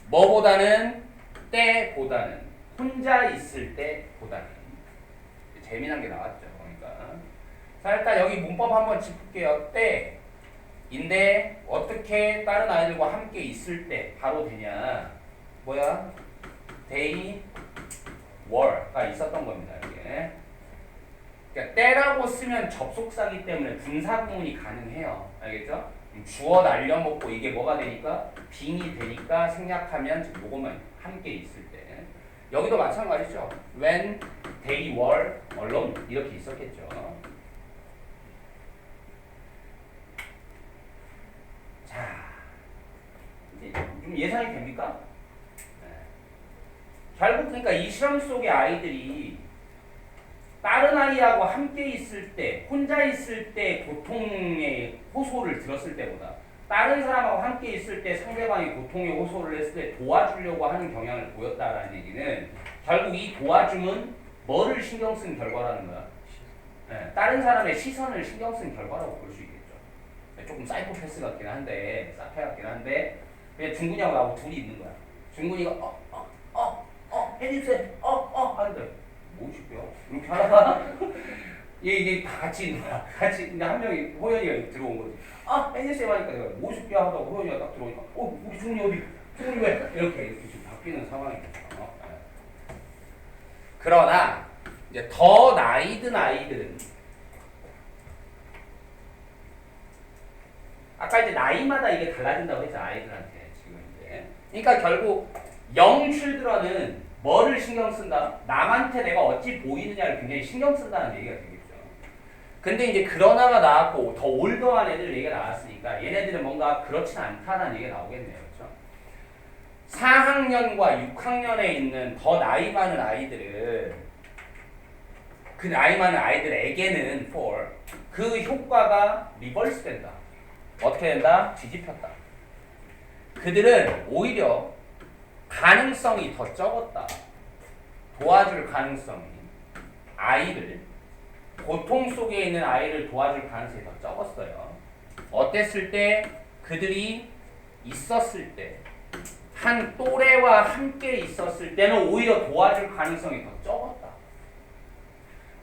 뭐보다는? 때보다는. 혼자 있을 때보다는. 재미난 게 나왔죠. 그러니까. 자, 일단 여기 문법 한번 짚을게요. 때인데 어떻게 다른 아이들과 함께 있을 때 바로 되냐? 뭐야? They were가 있었던 겁니다. 이게. 그러니까 때라고 쓰면 접속사기 때문에 분사구문이 가능해요. 알겠죠? 주어 날려먹고 이게 뭐가 되니까? 빙이 되니까 생략하면 지금 요것만 함께 있을 때. 여기도 마찬가지죠. When they were alone 이렇게 있었겠죠. 자, 이제 좀 예상이 됩니까? 결국 그러니까 이 실험 속의 아이들이 다른 아이하고 함께 있을 때, 혼자 있을 때 고통의 호소를 들었을 때보다 다른 사람하고 함께 있을 때 상대방이 고통의 호소를 했을 때 도와주려고 하는 경향을 보였다라는 얘기는 결국 이 도와줌은 뭐를 신경 쓴 결과라는 거야? 네, 다른 사람의 시선을 신경 쓴 결과라고 볼 수 있겠죠. 조금 사이코패스 같긴 한데, 사페 같긴 한데 그냥 중군이하고 나하고 둘이 있는 거야. 중군이가 해주세요. 하는데 50뼈 이렇게 하다가 이게 다 같이 있는 거야. 같이 근데 한 명이 호연이가 들어온 거지. 해주세요 하니까 내가 50뼈 하다가 호연이가 딱 들어오니까 우리 중리 어디? 중리 왜? 이렇게 지금 바뀌는 상황이거든요. 그러나 이제 더 나이 든 아이들은 아까 이제 나이마다 이게 달라진다고 했죠. 아이들한테 지금 이제. 그러니까 결국 영 칠드런은 뭐를 신경 쓴다? 남한테 내가 어찌 보이느냐를 굉장히 신경 쓴다는 얘기가 되겠죠. 근데 이제 그러나가 나왔고 더 올더한 애들 얘기가 나왔으니까 얘네들은 뭔가 그렇진 않다는 얘기가 나오겠네요. 그렇죠? 4학년과 6학년에 있는 더 나이 많은 아이들은 그 나이 많은 아이들에게는 for 그 효과가 리버스 된다. 어떻게 된다? 뒤집혔다. 그들은 오히려 가능성이 더 적었다. 도와줄 가능성이 아이를 고통 속에 있는 아이를 도와줄 가능성이 더 적었어요. 어땠을 때? 그들이 있었을 때, 한 또래와 함께 있었을 때는 오히려 도와줄 가능성이 더 적었다.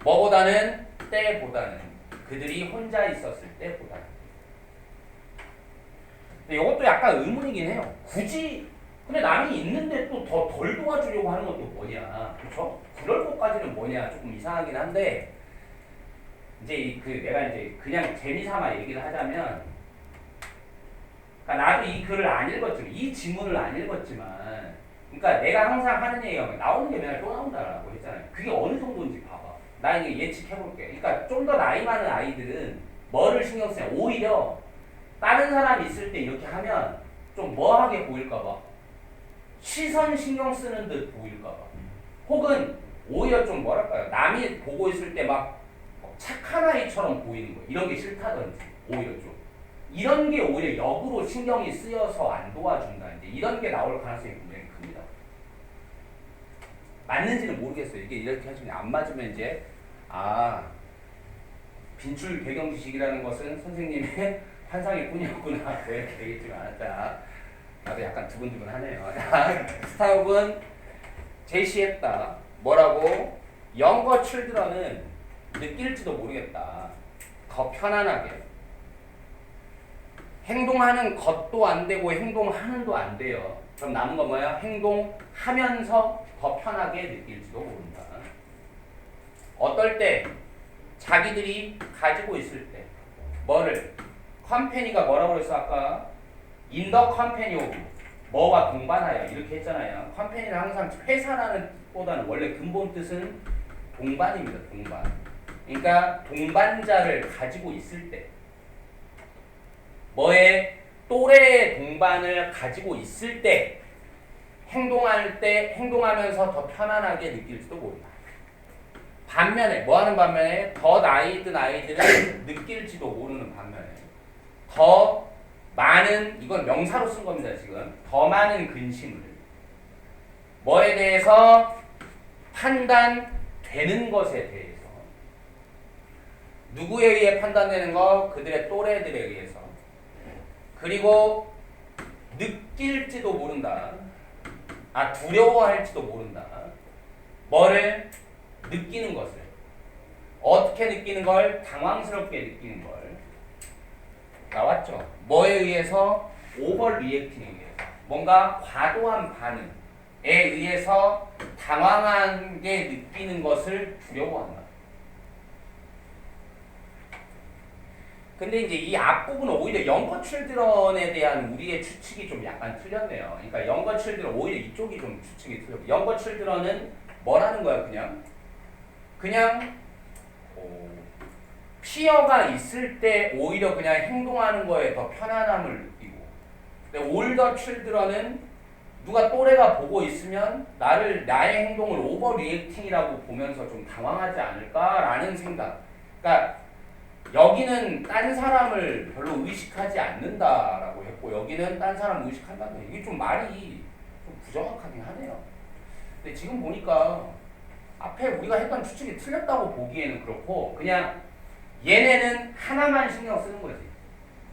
뭐보다는? 때보다는. 그들이 혼자 있었을 때보다는. 근데 이것도 약간 의문이긴 해요. 굳이 근데 남이 있는데 또 더 덜 도와주려고 하는 것도 뭐냐, 그렇죠? 그럴 것까지는 뭐냐 조금 이상하긴 한데 이제 내가 이제 그냥 재미삼아 얘기를 하자면, 그러니까 나도 이 글을 안 읽었지만 이 지문을 안 읽었지만, 그러니까 내가 항상 하는 얘기가 나오는 게 맨날 또 나온다라고 했잖아요. 그게 어느 정도인지 봐봐. 나 이제 예측해볼게. 그러니까 좀 더 나이 많은 아이들은 뭐를 신경 쓰냐? 오히려 다른 사람이 있을 때 이렇게 하면 좀 뭐하게 보일까봐, 시선 신경 쓰는 듯 보일까봐, 혹은 오히려 좀 뭐랄까요, 남이 보고 있을 때 막 착한 아이처럼 보이는 거, 이런 게 싫다든지, 오히려 좀 이런 게 오히려 역으로 신경이 쓰여서 안 도와준다, 이제 이런 게 나올 가능성이 굉장히 큽니다. 맞는지는 모르겠어요. 이게 이렇게 해주면 안 맞으면 이제 빈출 배경 지식이라는 것은 선생님의 환상일 뿐이었구나 이렇게 되겠지만, 자, 나도 약간 두근두근하네요. 스타욱은 제시했다. 뭐라고? 영거 칠드런은 느낄지도 모르겠다. 더 편안하게. 행동하는 것도 안 되고 행동하는도 안 돼요. 그럼 남은 건 뭐야? 행동하면서 더 편하게 느낄지도 모른다. 어떨 때? 자기들이 가지고 있을 때. 뭐를? 컴퍼니가 뭐라고 그랬어 아까? In the company of 뭐와 동반하여 이렇게 했잖아요. 컴퍼니는 항상 회사라는 뜻보다는 원래 근본 뜻은 동반입니다. 동반. 그러니까 동반자를 가지고 있을 때, 뭐의 또래의 동반을 가지고 있을 때, 행동할 때 행동하면서 더 편안하게 느낄지도 모른다. 반면에 뭐하는 반면에 더 나이 든 아이들은 느낄지도 모르는 반면에 더 많은, 이건 명사로 쓴 겁니다. 지금 더 많은 근심을 뭐에 대해서? 판단되는 것에 대해서. 누구에 의해 판단되는 거? 그들의 또래들에 의해서. 그리고 느낄지도 모른다. 두려워할지도 모른다. 뭐를? 느끼는 것을. 어떻게 느끼는 걸? 당황스럽게 느끼는 걸. 나왔죠? 뭐에 의해서? 오버 리액팅에 의해서. 뭔가 과도한 반응에 의해서 당황하게 느끼는 것을 두려워한다. 근데 이제 이 앞부분은 오히려 영거 칠드런에 대한 우리의 추측이 좀 약간 틀렸네요. 그러니까 영거 칠드런, 오히려 이쪽이 좀 추측이 틀렸고, 영거 칠드런은 뭐라는 거야? 그냥 피어가 있을 때 오히려 그냥 행동하는 거에 더 편안함을 느끼고, 근데 올더 칠드런은 누가 또래가 보고 있으면 나의 행동을 오버 리액팅이라고 보면서 좀 당황하지 않을까라는 생각. 그러니까 여기는 딴 사람을 별로 의식하지 않는다라고 했고, 여기는 딴 사람을 의식한다는, 이게 좀 말이 좀 부정확하긴 하네요. 근데 지금 보니까 앞에 우리가 했던 추측이 틀렸다고 보기에는 그렇고, 그냥 얘네는 하나만 신경 쓰는 거지.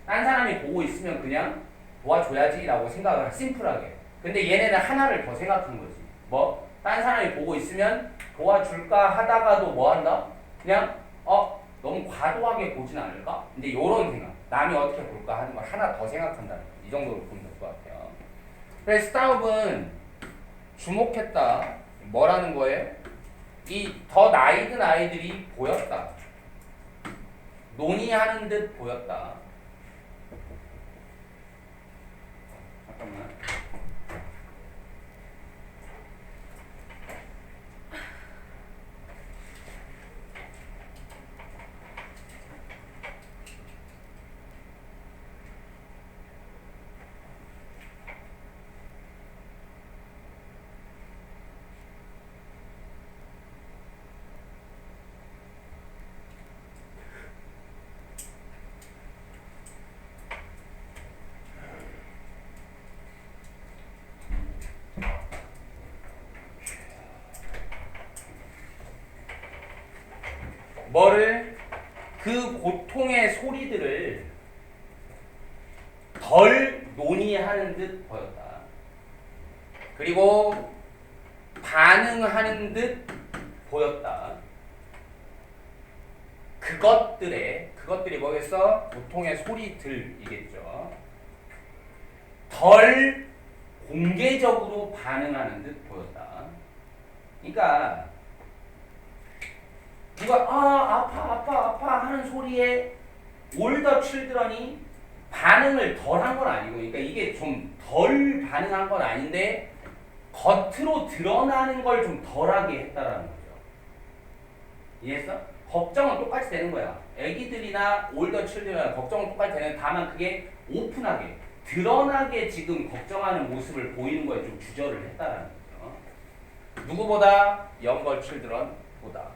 딴 사람이 보고 있으면 그냥 도와줘야지 라고 생각을 심플하게. 근데 얘네는 하나를 더 생각한 거지. 뭐? 딴 사람이 보고 있으면 도와줄까 하다가도 뭐 한다? 그냥 너무 과도하게 보진 않을까? 근데 요런 생각, 남이 어떻게 볼까 하는 걸 하나 더 생각한다. 이 정도로 보면 될 것 같아요. 그래서 스타업은 주목했다. 뭐라는 거예요? 이 더 나이 든 아이들이 보였다. 논의하는 듯 보였다. 잠깐만. 뭐를 그 고통의 소리들을 덜 논의하는 듯 보였다. 그리고 반응하는 듯 보였다. 그것들이 뭐겠어? 고통의 소리들이겠죠. 덜 공개적으로 반응하는 듯 보였다. 그러니까 누가 아파 하는 소리에 올더 칠드런이 반응을 덜 한 건 아니고, 그러니까 이게 좀 덜 반응한 건 아닌데 겉으로 드러나는 걸 좀 덜하게 했다라는 거죠. 이해했어? 걱정은 똑같이 되는 거야. 애기들이나 올더 칠드런 걱정은 똑같이 되는, 다만 그게 오픈하게 드러나게 지금 걱정하는 모습을 보이는 거에 좀 주저를 했다라는 거죠. 누구보다 영거 칠드런보다.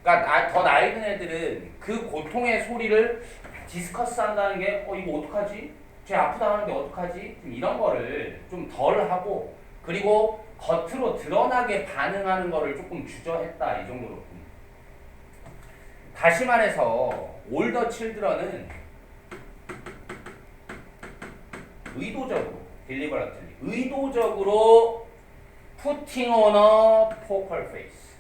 그러니까 더 나이 든 애들은 그 고통의 소리를 디스커스 한다는 게 이거 어떡하지? 쟤 아프다 하는데 어떡하지? 이런 거를 좀 덜 하고, 그리고 겉으로 드러나게 반응하는 거를 조금 주저했다, 이 정도로. 다시 말해서 올더 칠드런은 의도적으로 deliberately 의도적으로 putting on a poker face,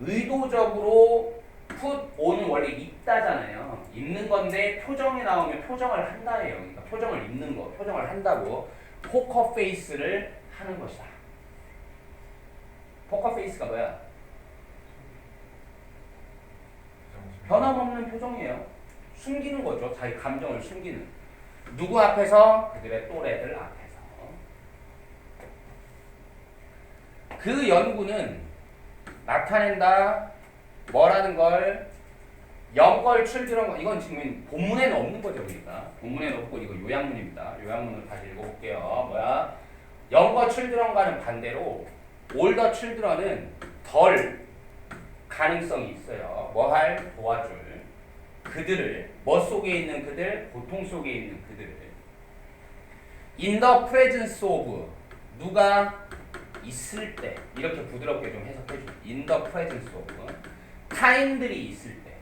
의도적으로 put on 원래 입다잖아요. 입는 건데 표정이 나오면 표정을 한다예요. 그러니까 표정을 입는 거, 표정을 한다고 포커 페이스를 하는 것이다. 포커 페이스가 뭐야? 변함없는 표정이에요. 숨기는 거죠. 자기 감정을 숨기는. 누구 앞에서? 그들의 또래들 앞에서. 그 연구는 나타낸다. 뭐라는 걸? 영걸 칠드런, 이건 지금 본문에는 없는 거죠. 그러니까 본문에는 없고 이거 요약문입니다. 요약문을 다시 읽어볼게요. 뭐야? 영거 칠드런과는 반대로 올더 칠드런은 덜 가능성이 있어요. 뭐 할? 도와줄 그들을, 뭐 속에 있는 그들? 고통 속에 있는 그들을. In the presence of, 누가 있을 때, 이렇게 부드럽게 좀 해석해줘. In the presence of, 타인들이 있을 때.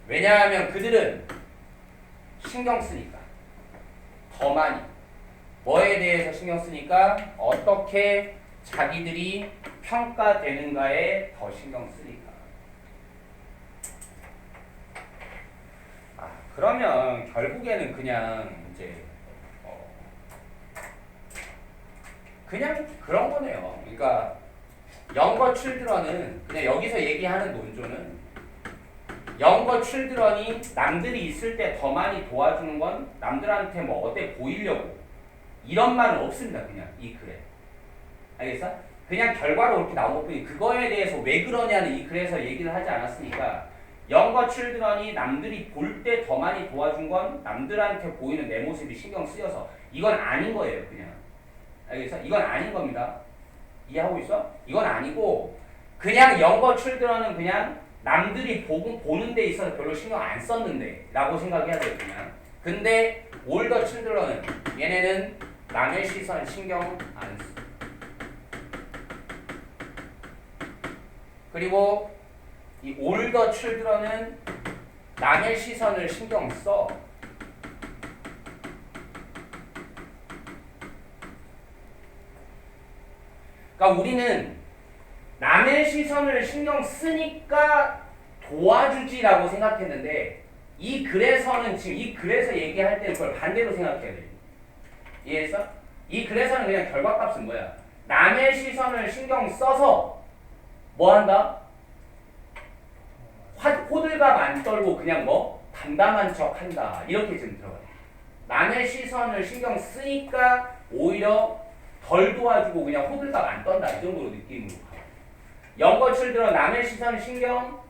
왜냐하면 그들은 신경 쓰니까 더 많이. 뭐에 대해서 신경 쓰니까? 어떻게 자기들이 평가되는가에 더 신경 쓰니까. 그러면 결국에는 그냥 이제 그냥 그런 거네요. 그러니까 영거 칠드런은 그냥 여기서 얘기하는 논조는 영거 칠드런이 남들이 있을 때 더 많이 도와주는 건 남들한테 뭐 어때 보이려고, 이런 말은 없습니다. 그냥 이 글에. 알겠어? 그냥 결과로 이렇게 나온 뿐이, 그거에 대해서 왜 그러냐는 이 글에서 얘기를 하지 않았으니까, 영거 칠드런이 남들이 볼 때 더 많이 도와준 건 남들한테 보이는 내 모습이 신경 쓰여서, 이건 아닌 거예요. 그냥. 알겠어? 이건 아닌 겁니다. 이해하고 있어? 이건 아니고 그냥 영거 칠드런은 그냥 남들이 보는 데 있어서 별로 신경 안 썼는데 라고 생각해야 돼요. 그냥. 근데 올더 칠드런은 얘네는 남의 시선 신경 안 써. 그리고 이 올더 칠드런은 남의 시선을 신경 써. 그러니까 우리는 남의 시선을 신경 쓰니까 도와주지라고 생각했는데 이 글에서는 지금 이 글에서 얘기할 때 그걸 반대로 생각해야 돼. 이해했어? 이 글에서는 그냥 결과값은 뭐야? 남의 시선을 신경 써서 뭐 한다? 호들갑 안 떨고 그냥 뭐 담담한 척 한다. 이렇게 지금 들어가요. 남의 시선을 신경 쓰니까 오히려 덜 도와주고 그냥 호들갑 안 떤다. 이 정도로 느낌으로 가요. 연거출 들어 남의 시선을 신경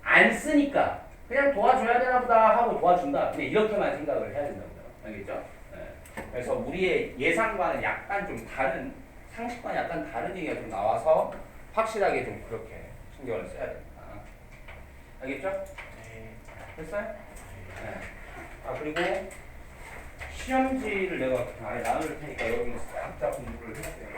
안 쓰니까 그냥 도와줘야 되나 보다 하고 도와준다. 그냥 이렇게만 생각을 해야 된다고. 알겠죠? 네. 그래서 우리의 예상과는 약간 좀 다른, 상식과는 약간 다른 얘기가 좀 나와서 확실하게 좀 그렇게 신경을 써야 된다. 알겠죠? 네. 됐어요? 네. 아, 그리고 시험지를 내가 아예 나눌 테니까 여기 싹다 공부를 해야 돼요.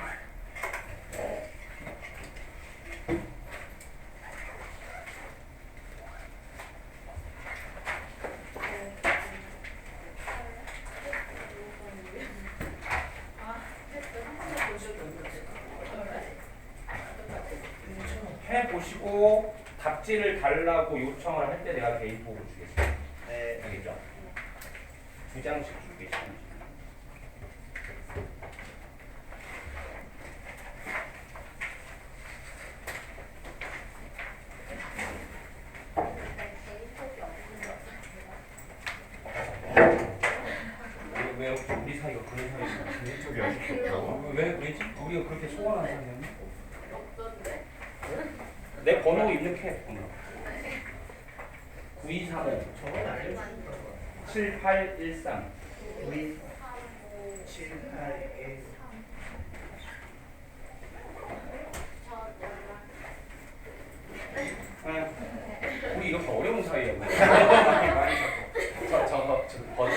해보시고 답지를 달라고 요청을 할 때 내가 개인복을 주겠습니다. 네. 알겠죠? 2장씩 줄게. 왜 혹시 우리 사이가 그런 사이인가? 개인적이 아니고 왜 그랬지? 우리가 그렇게 소원한 사이였나? 없던데? 내 번호 입력해. 9235 저건 알려주는 거. 7813 우리 7, 8, 1. 우리 이렇게 어려운 사이야. 많이 잡고. 저 번호